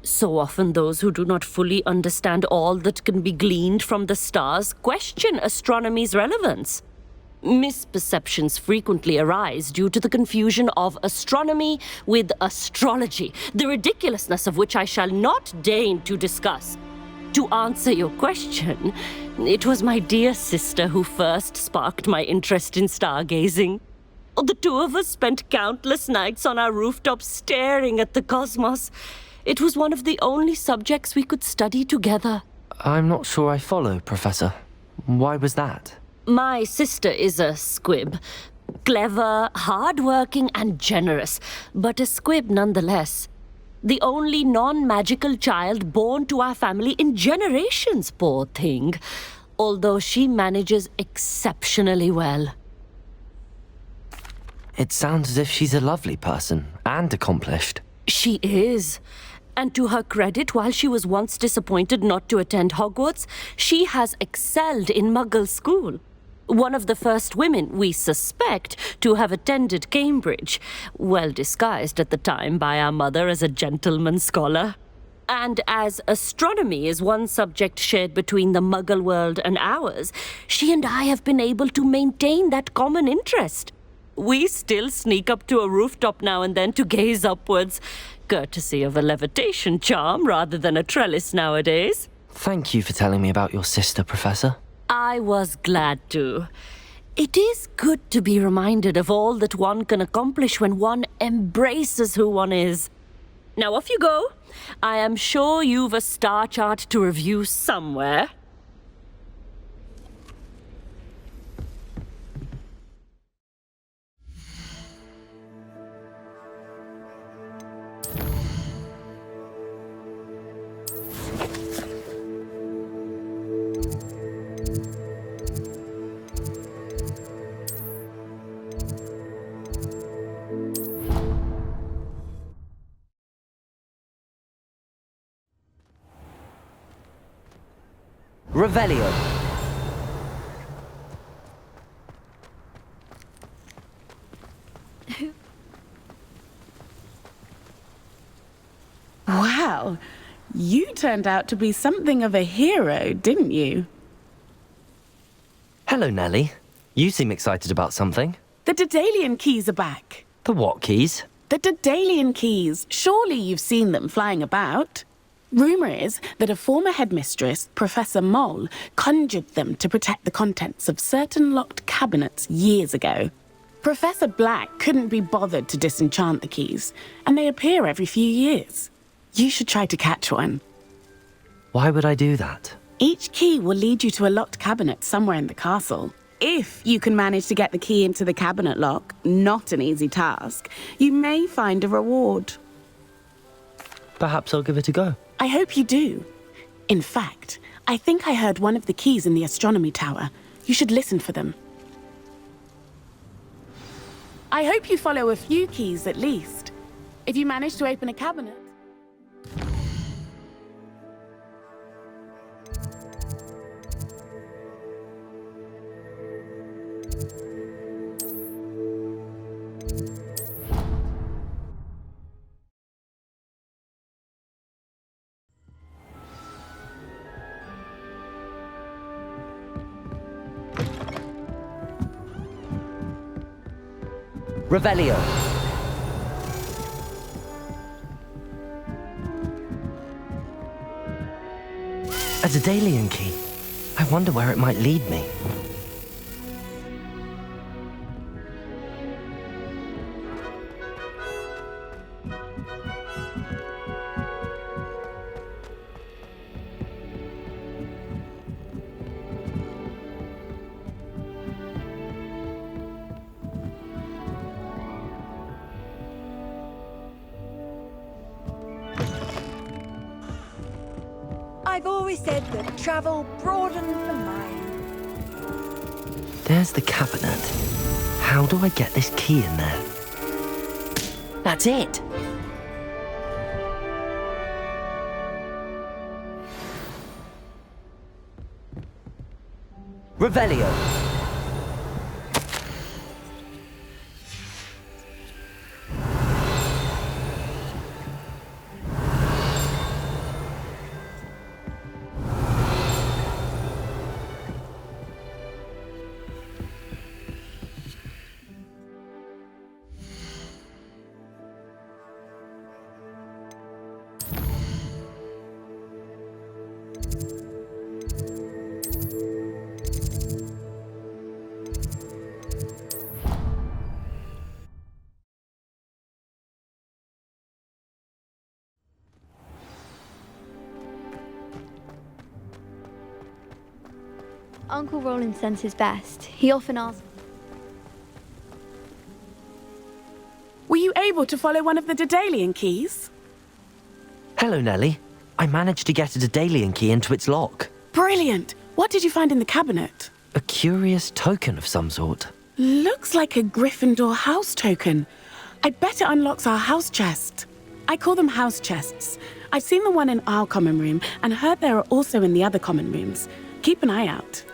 So often those who do not fully understand all that can be gleaned from the stars question astronomy's relevance. Misperceptions frequently arise due to the confusion of astronomy with astrology, the ridiculousness of which I shall not deign to discuss. To answer your question, it was my dear sister who first sparked my interest in stargazing. The two of us spent countless nights on our rooftop staring at the cosmos. It was one of the only subjects we could study together. I'm not sure I follow, Professor. Why was that? My sister is a squib. Clever, hard-working, and generous, but a squib nonetheless. The only non-magical child born to our family in generations, poor thing. Although she manages exceptionally well. It sounds as if she's a lovely person and accomplished. She is. And to her credit, while she was once disappointed not to attend Hogwarts, she has excelled in Muggle school. One of the first women, we suspect, to have attended Cambridge, well disguised at the time by our mother as a gentleman scholar. And as astronomy is one subject shared between the Muggle world and ours, she and I have been able to maintain that common interest. We still sneak up to a rooftop now and then to gaze upwards, courtesy of a levitation charm rather than a trellis nowadays. Thank you for telling me about your sister, Professor. I was glad to. It is good to be reminded of all that one can accomplish when one embraces who one is. Now off you go. I am sure you've a star chart to review somewhere. Revelio. Wow, you turned out to be something of a hero, didn't you? Hello, Nellie. You seem excited about something. The Dadaelian keys are back. The what keys? The Dadaelian keys. Surely you've seen them flying about. Rumour is that a former headmistress, Professor Moll, conjured them to protect the contents of certain locked cabinets years ago. Professor Black couldn't be bothered to disenchant the keys, and they appear every few years. You should try to catch one. Why would I do that? Each key will lead you to a locked cabinet somewhere in the castle. If you can manage to get the key into the cabinet lock, not an easy task, you may find a reward. Perhaps I'll give it a go. I hope you do. In fact, I think I heard one of the keys in the astronomy tower. You should listen for them. I hope you follow a few keys at least. If you manage to open a cabinet... Revelio. A Dadaelian key. I wonder where it might lead me. I've always said that travel broadens the mind. There's the cabinet. How do I get this key in there? That's it! Revelio. Uncle Roland sends his best. He often asks... Were you able to follow one of the Dadaelian keys? Hello, Nellie. I managed to get a Dadaelian key into its lock. Brilliant! What did you find in the cabinet? A curious token of some sort. Looks like a Gryffindor house token. I bet it unlocks our house chest. I call them house chests. I've seen the one in our common room and heard there are also in the other common rooms. Keep an eye out.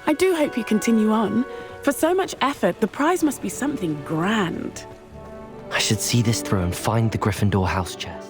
I do hope you continue on. For so much effort, the prize must be something grand. I should see this through and find the Gryffindor house chest.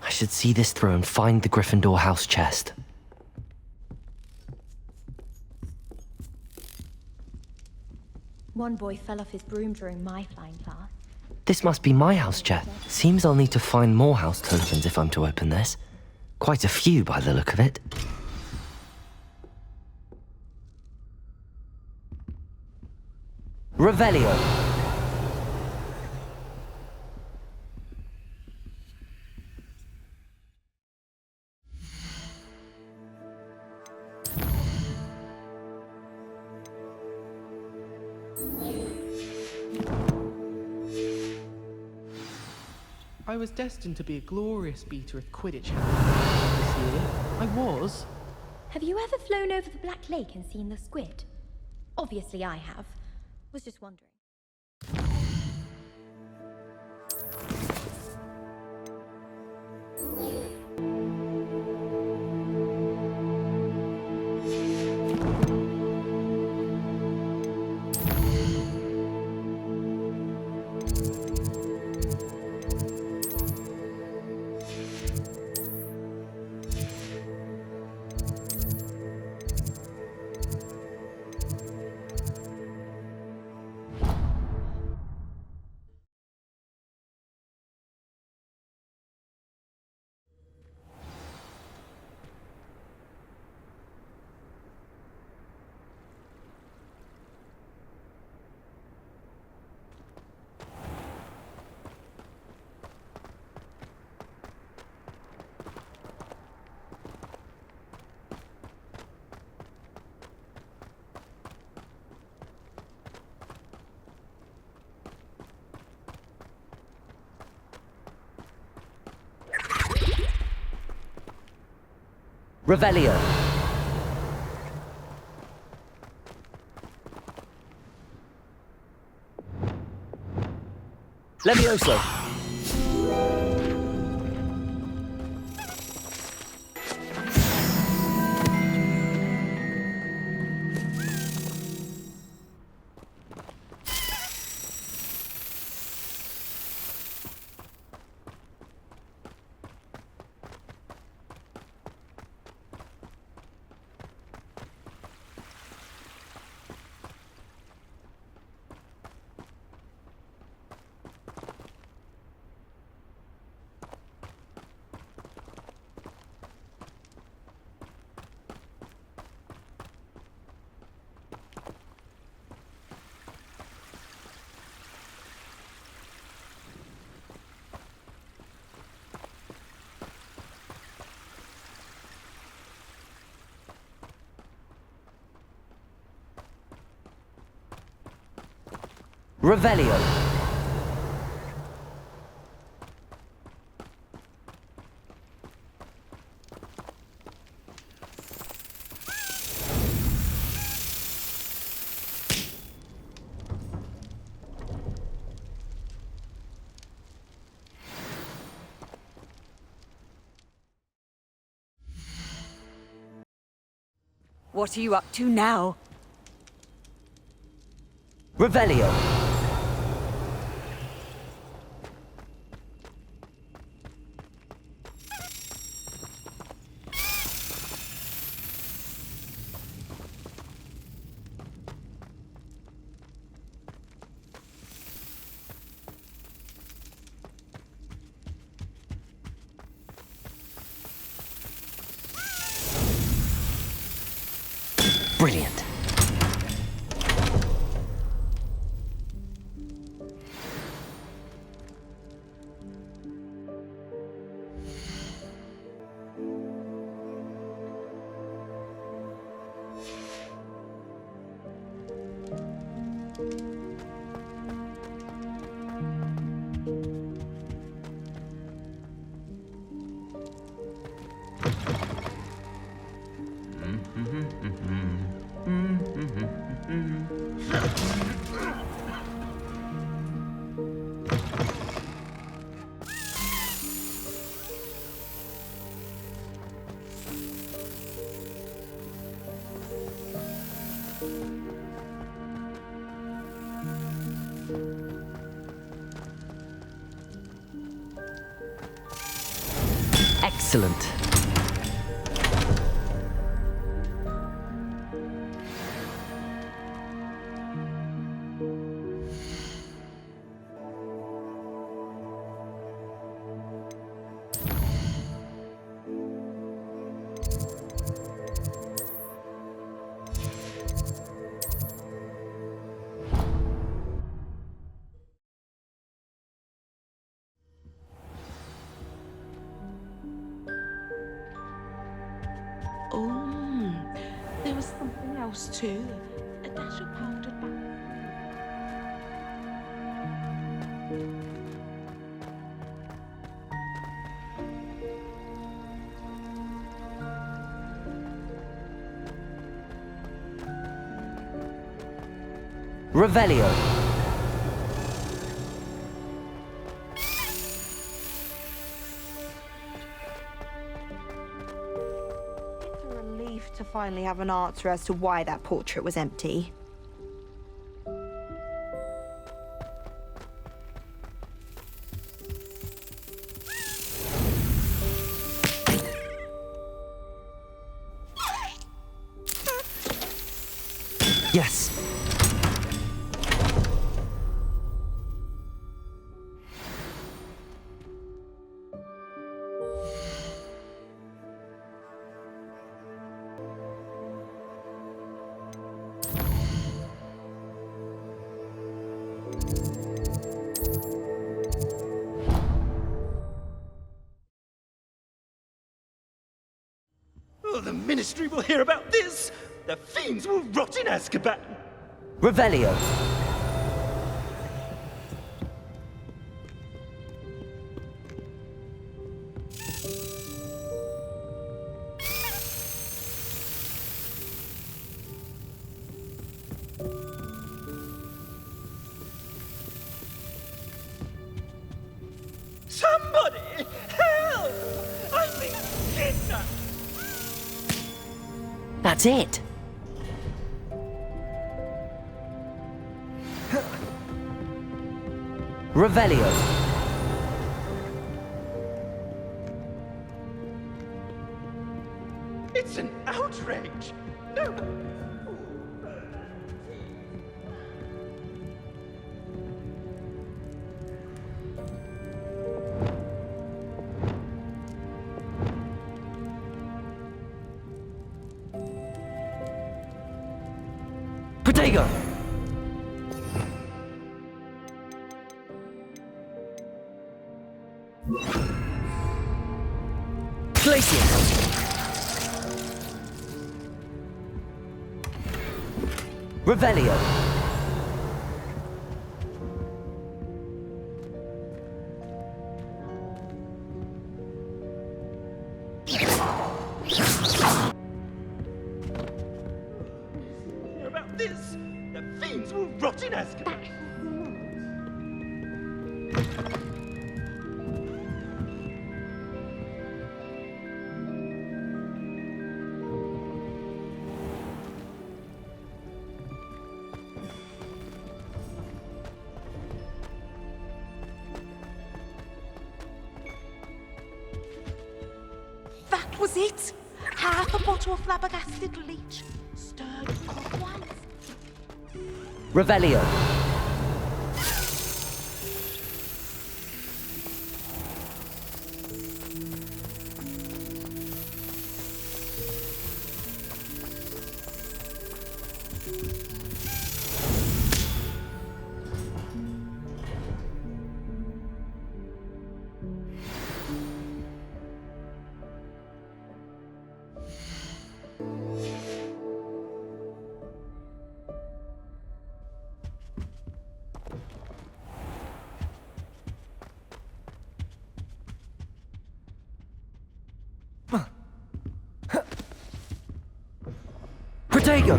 I should see this through and find the Gryffindor house chest. One boy fell off his broom during my flying class. This must be my house chest. Seems I'll need to find more house tokens if I'm to open this. Quite a few by the look of it. Revelio. I was destined to be a glorious beater of Quidditch this year. I was. Have you ever flown over the Black Lake and seen the squid? Obviously I have. Was just wondering. Revelio. Levioso. Revelio. What are you up to now? Revelio. Brilliant. Excellent. Oh, there was something else too. A dash of powdered back. Revelio. It's a relief to finally have an answer as to why that portrait was empty. Yes. Oh, the Ministry will hear about this! The fiends will rot in Azkaban! Revelio. Somebody! Help! I've been kidnapped! That's it. Revelio. It's an outrage! No! Protego. Glacier. Revelio. Hear about this? The fiends will rot in Azkaban! That was it! Half a bottle of flabbergasted leech. Stirred all once. Revelio. Protego.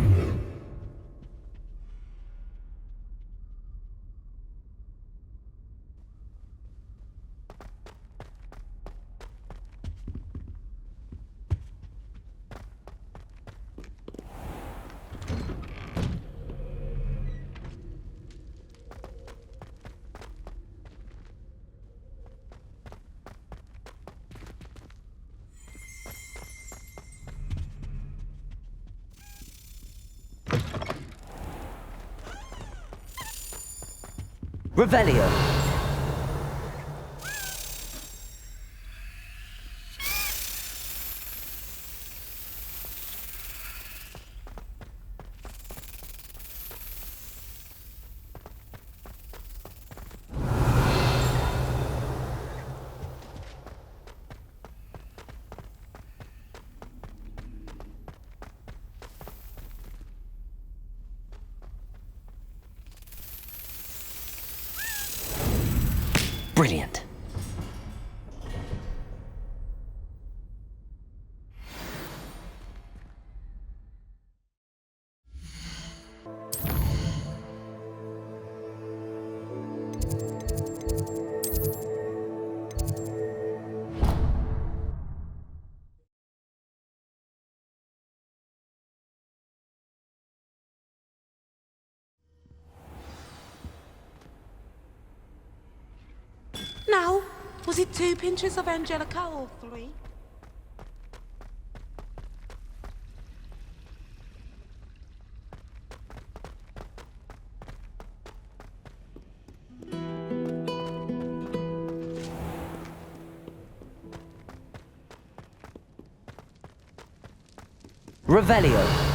Revelio. Brilliant. Now, was it 2 pinches of Angelica or 3? Revelio.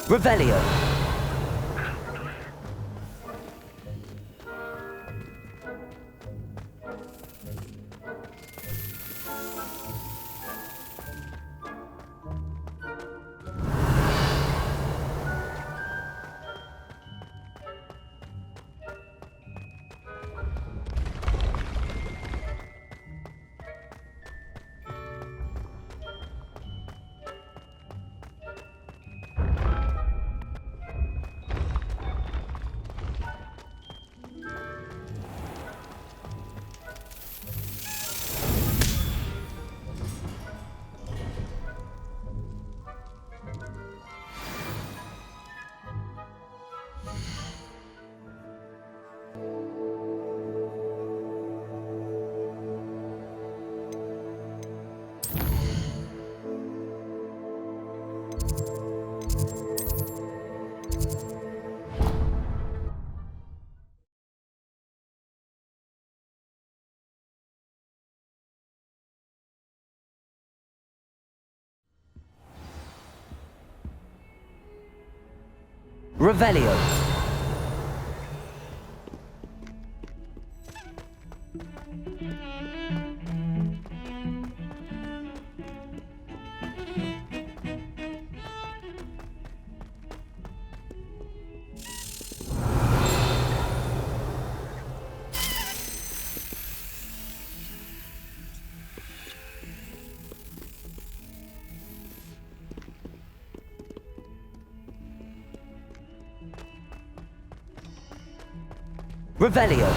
Revelio. Revelio. Revelio.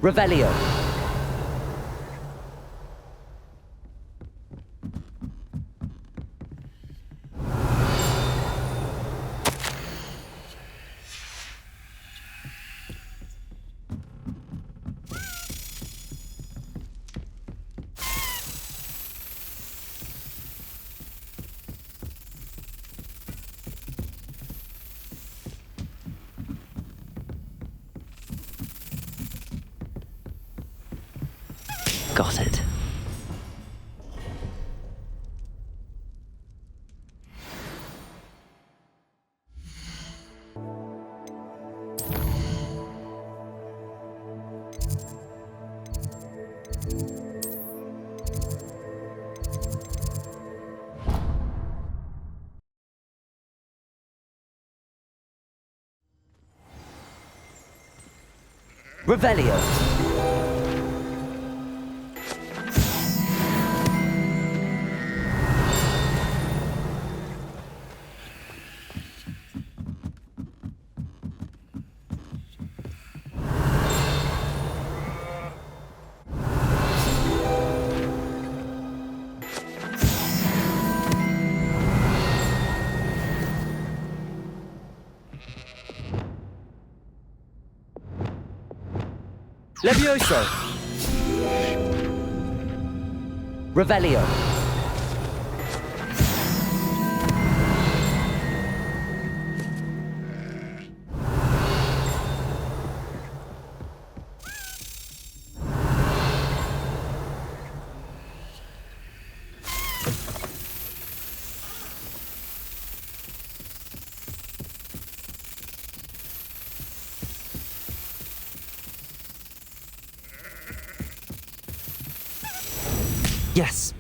Revelio. Got it. Revelio. Levioso. Revelio. Yes.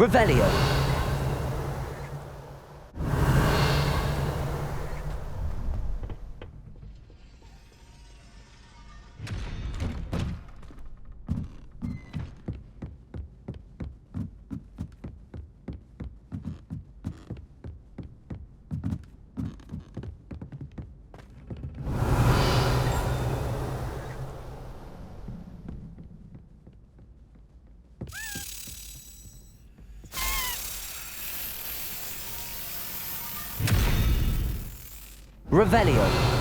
Revelio. Revelio.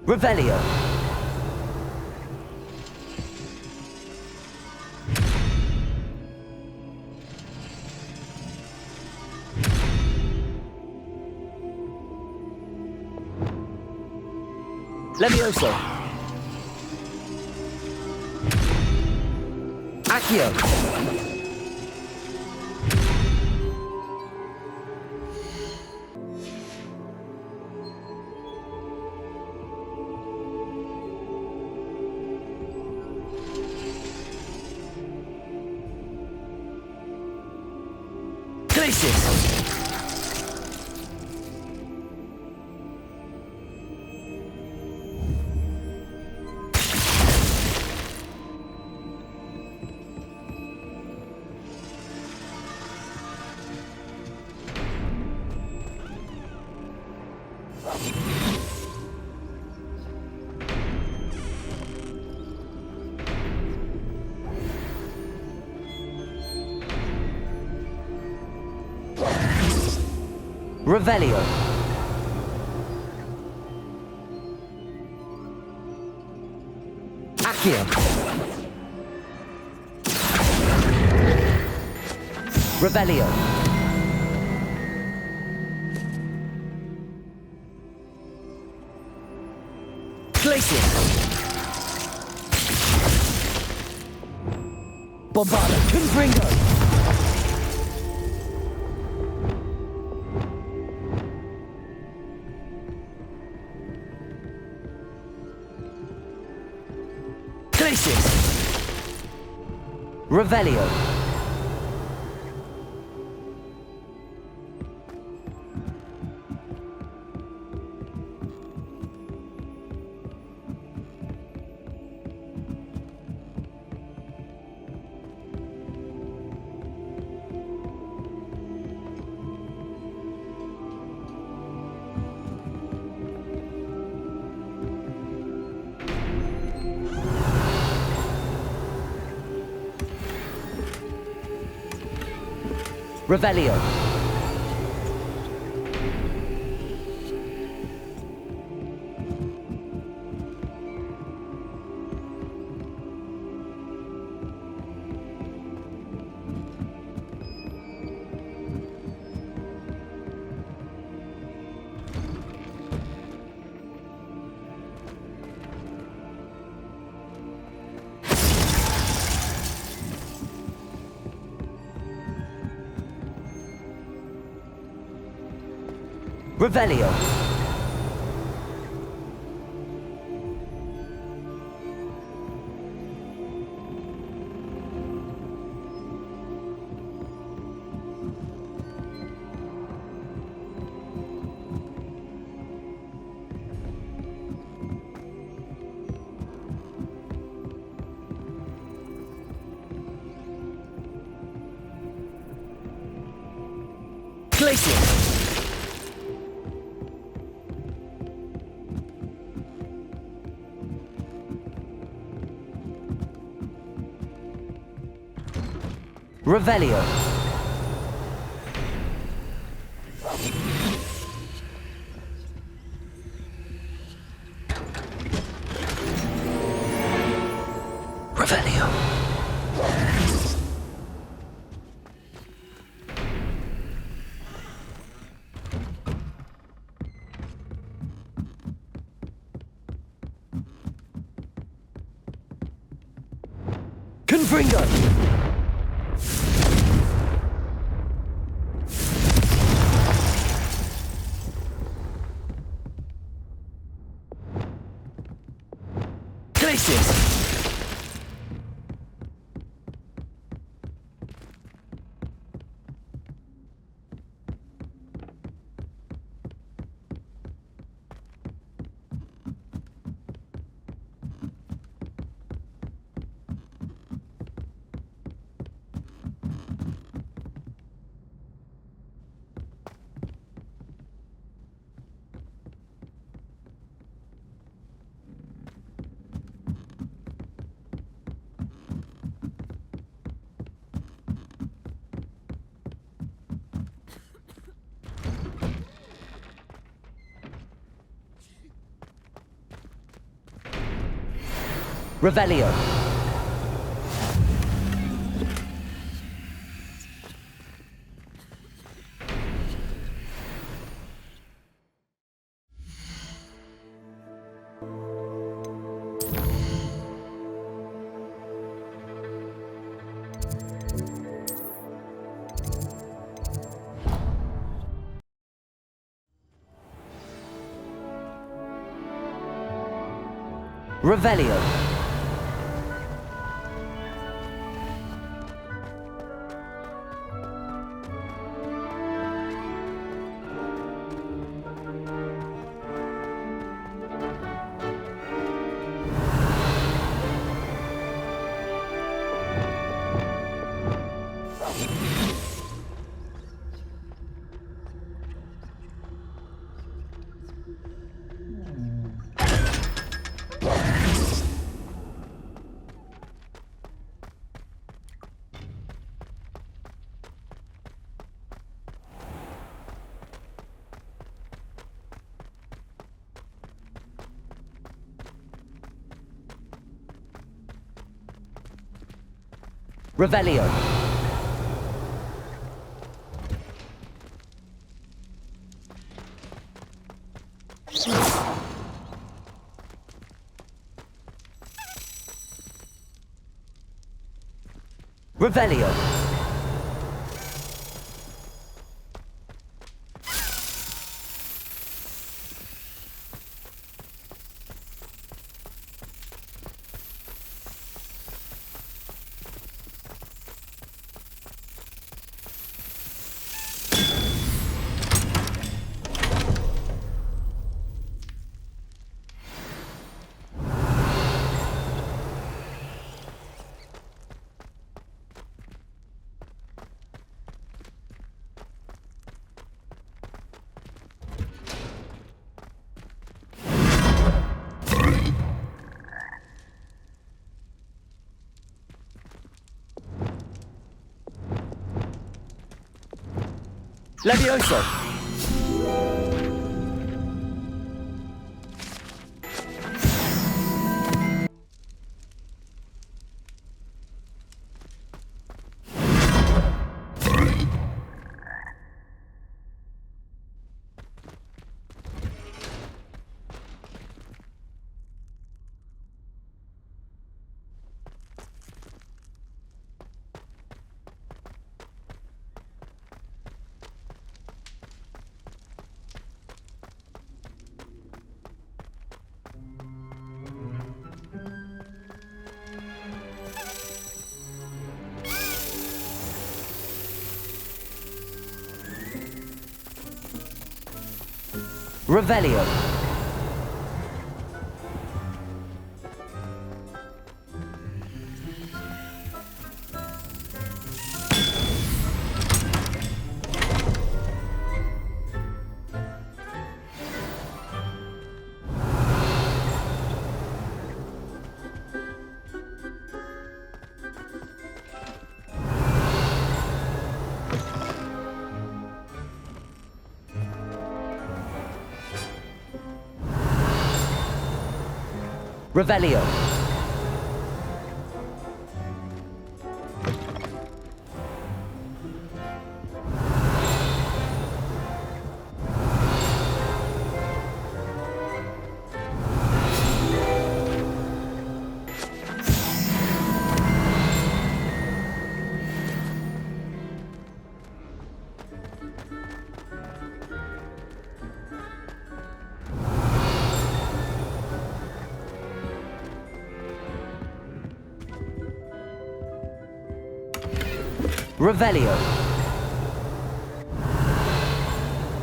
Revelio. Levioso. Accio. Revelio. Accio. Revelio. Glacier. Bombarda. Confringo. Glacius. Revelio. Revelio. Revelio. Glacier. Revelio. Revelio. Confringo. Revelio. Revelio. Revelio. Revelio. Levioso. Revelio. Revelio. Revelio.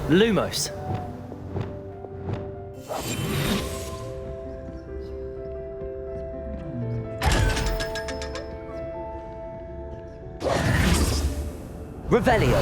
Lumos. Revelio.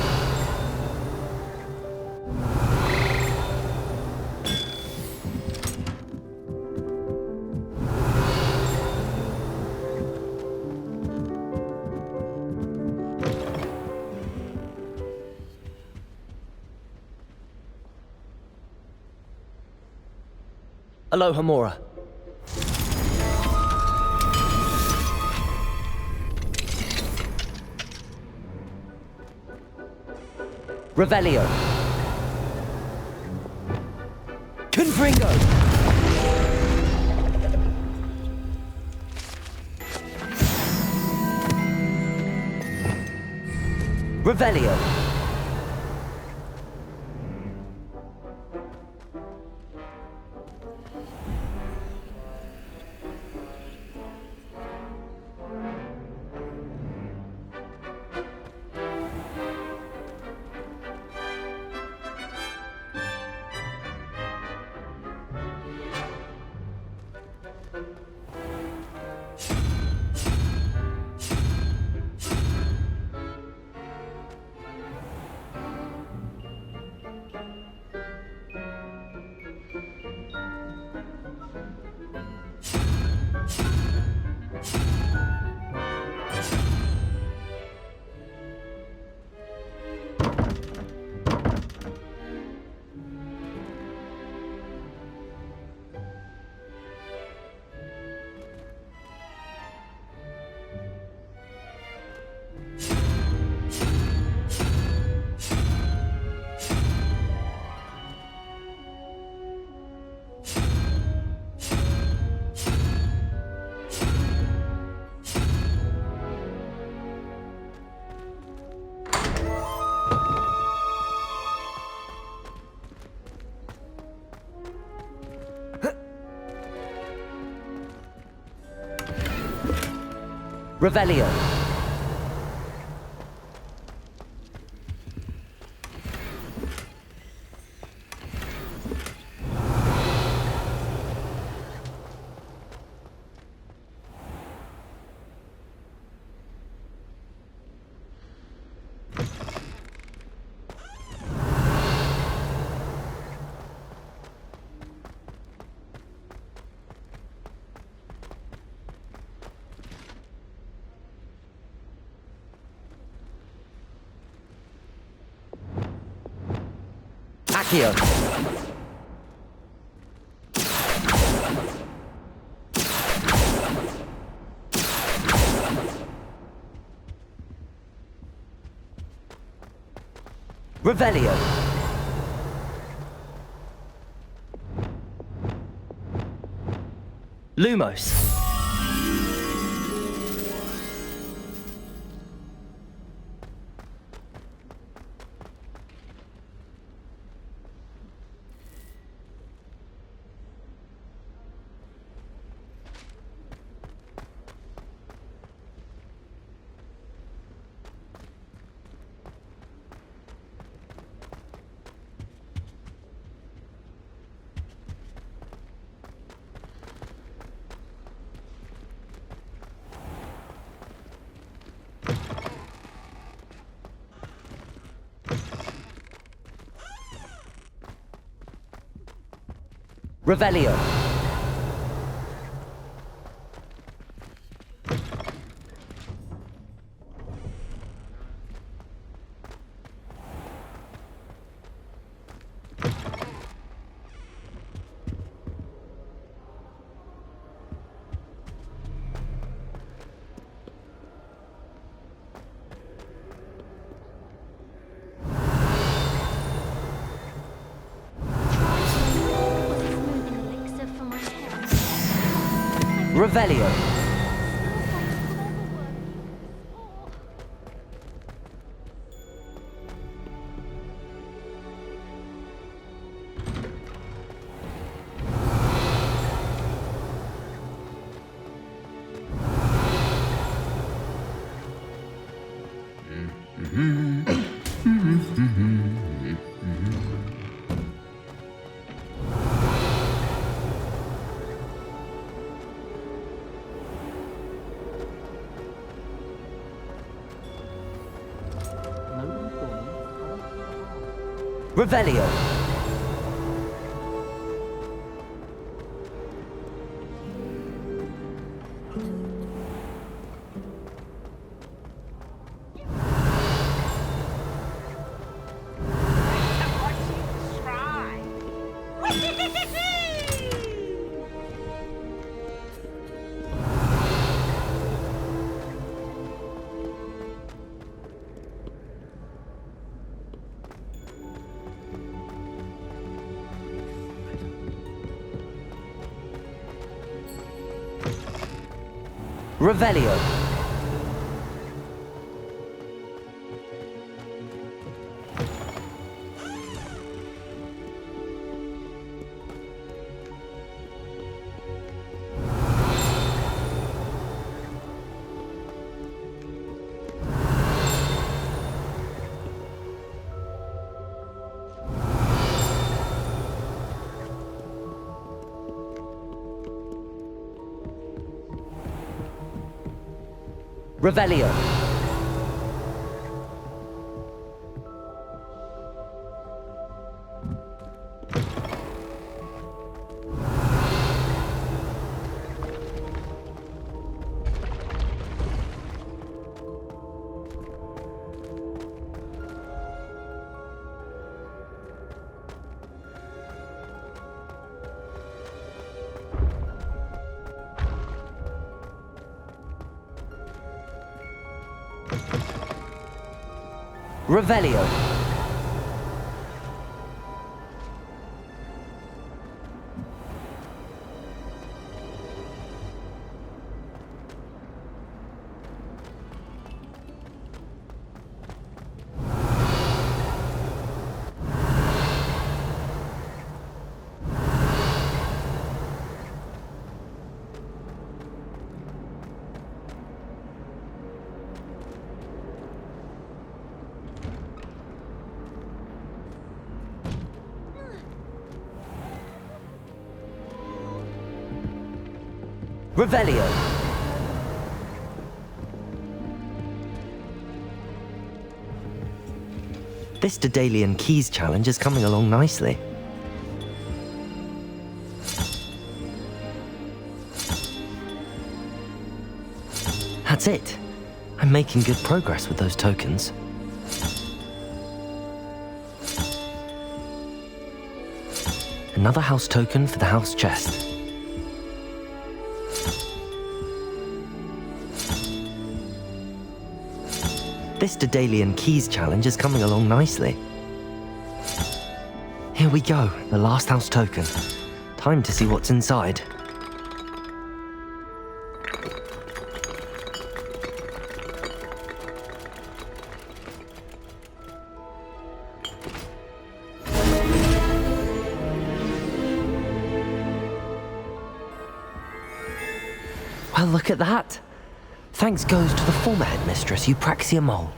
Aloha Mora. Revelio. Confringo. Revelio. Revelio. Accio. Revelio. Lumos. Revelio. Revelio. Revelio. Revelio. Revelio. Revelio. Revelio. This Dadaelian Keys challenge is coming along nicely. That's it. I'm making good progress with those tokens. Another house token for the house chest. This Dadaelian Keys challenge is coming along nicely. Here we go, the last house token. Time to see what's inside. Well, look at that. Thanks goes to the former headmistress, Eupraxia Mole.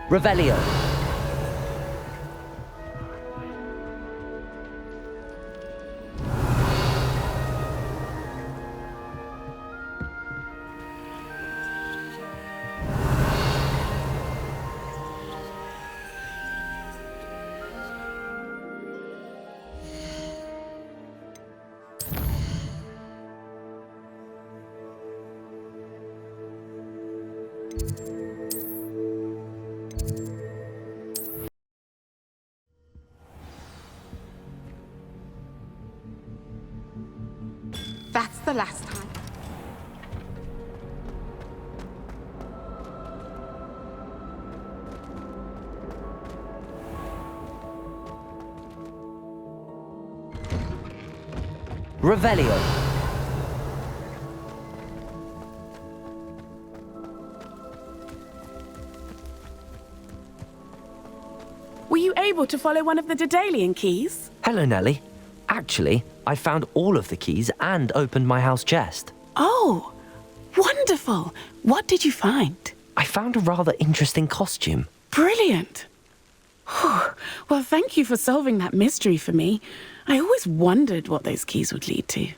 Revelio. That's the last time. Revelio. Were you able to follow one of the Dadaelian keys? Hello, Nellie. Actually, I found all of the keys and opened my house chest. Oh, wonderful. What did you find? I found a rather interesting costume. Brilliant. Whew. Well, thank you for solving that mystery for me. I always wondered what those keys would lead to.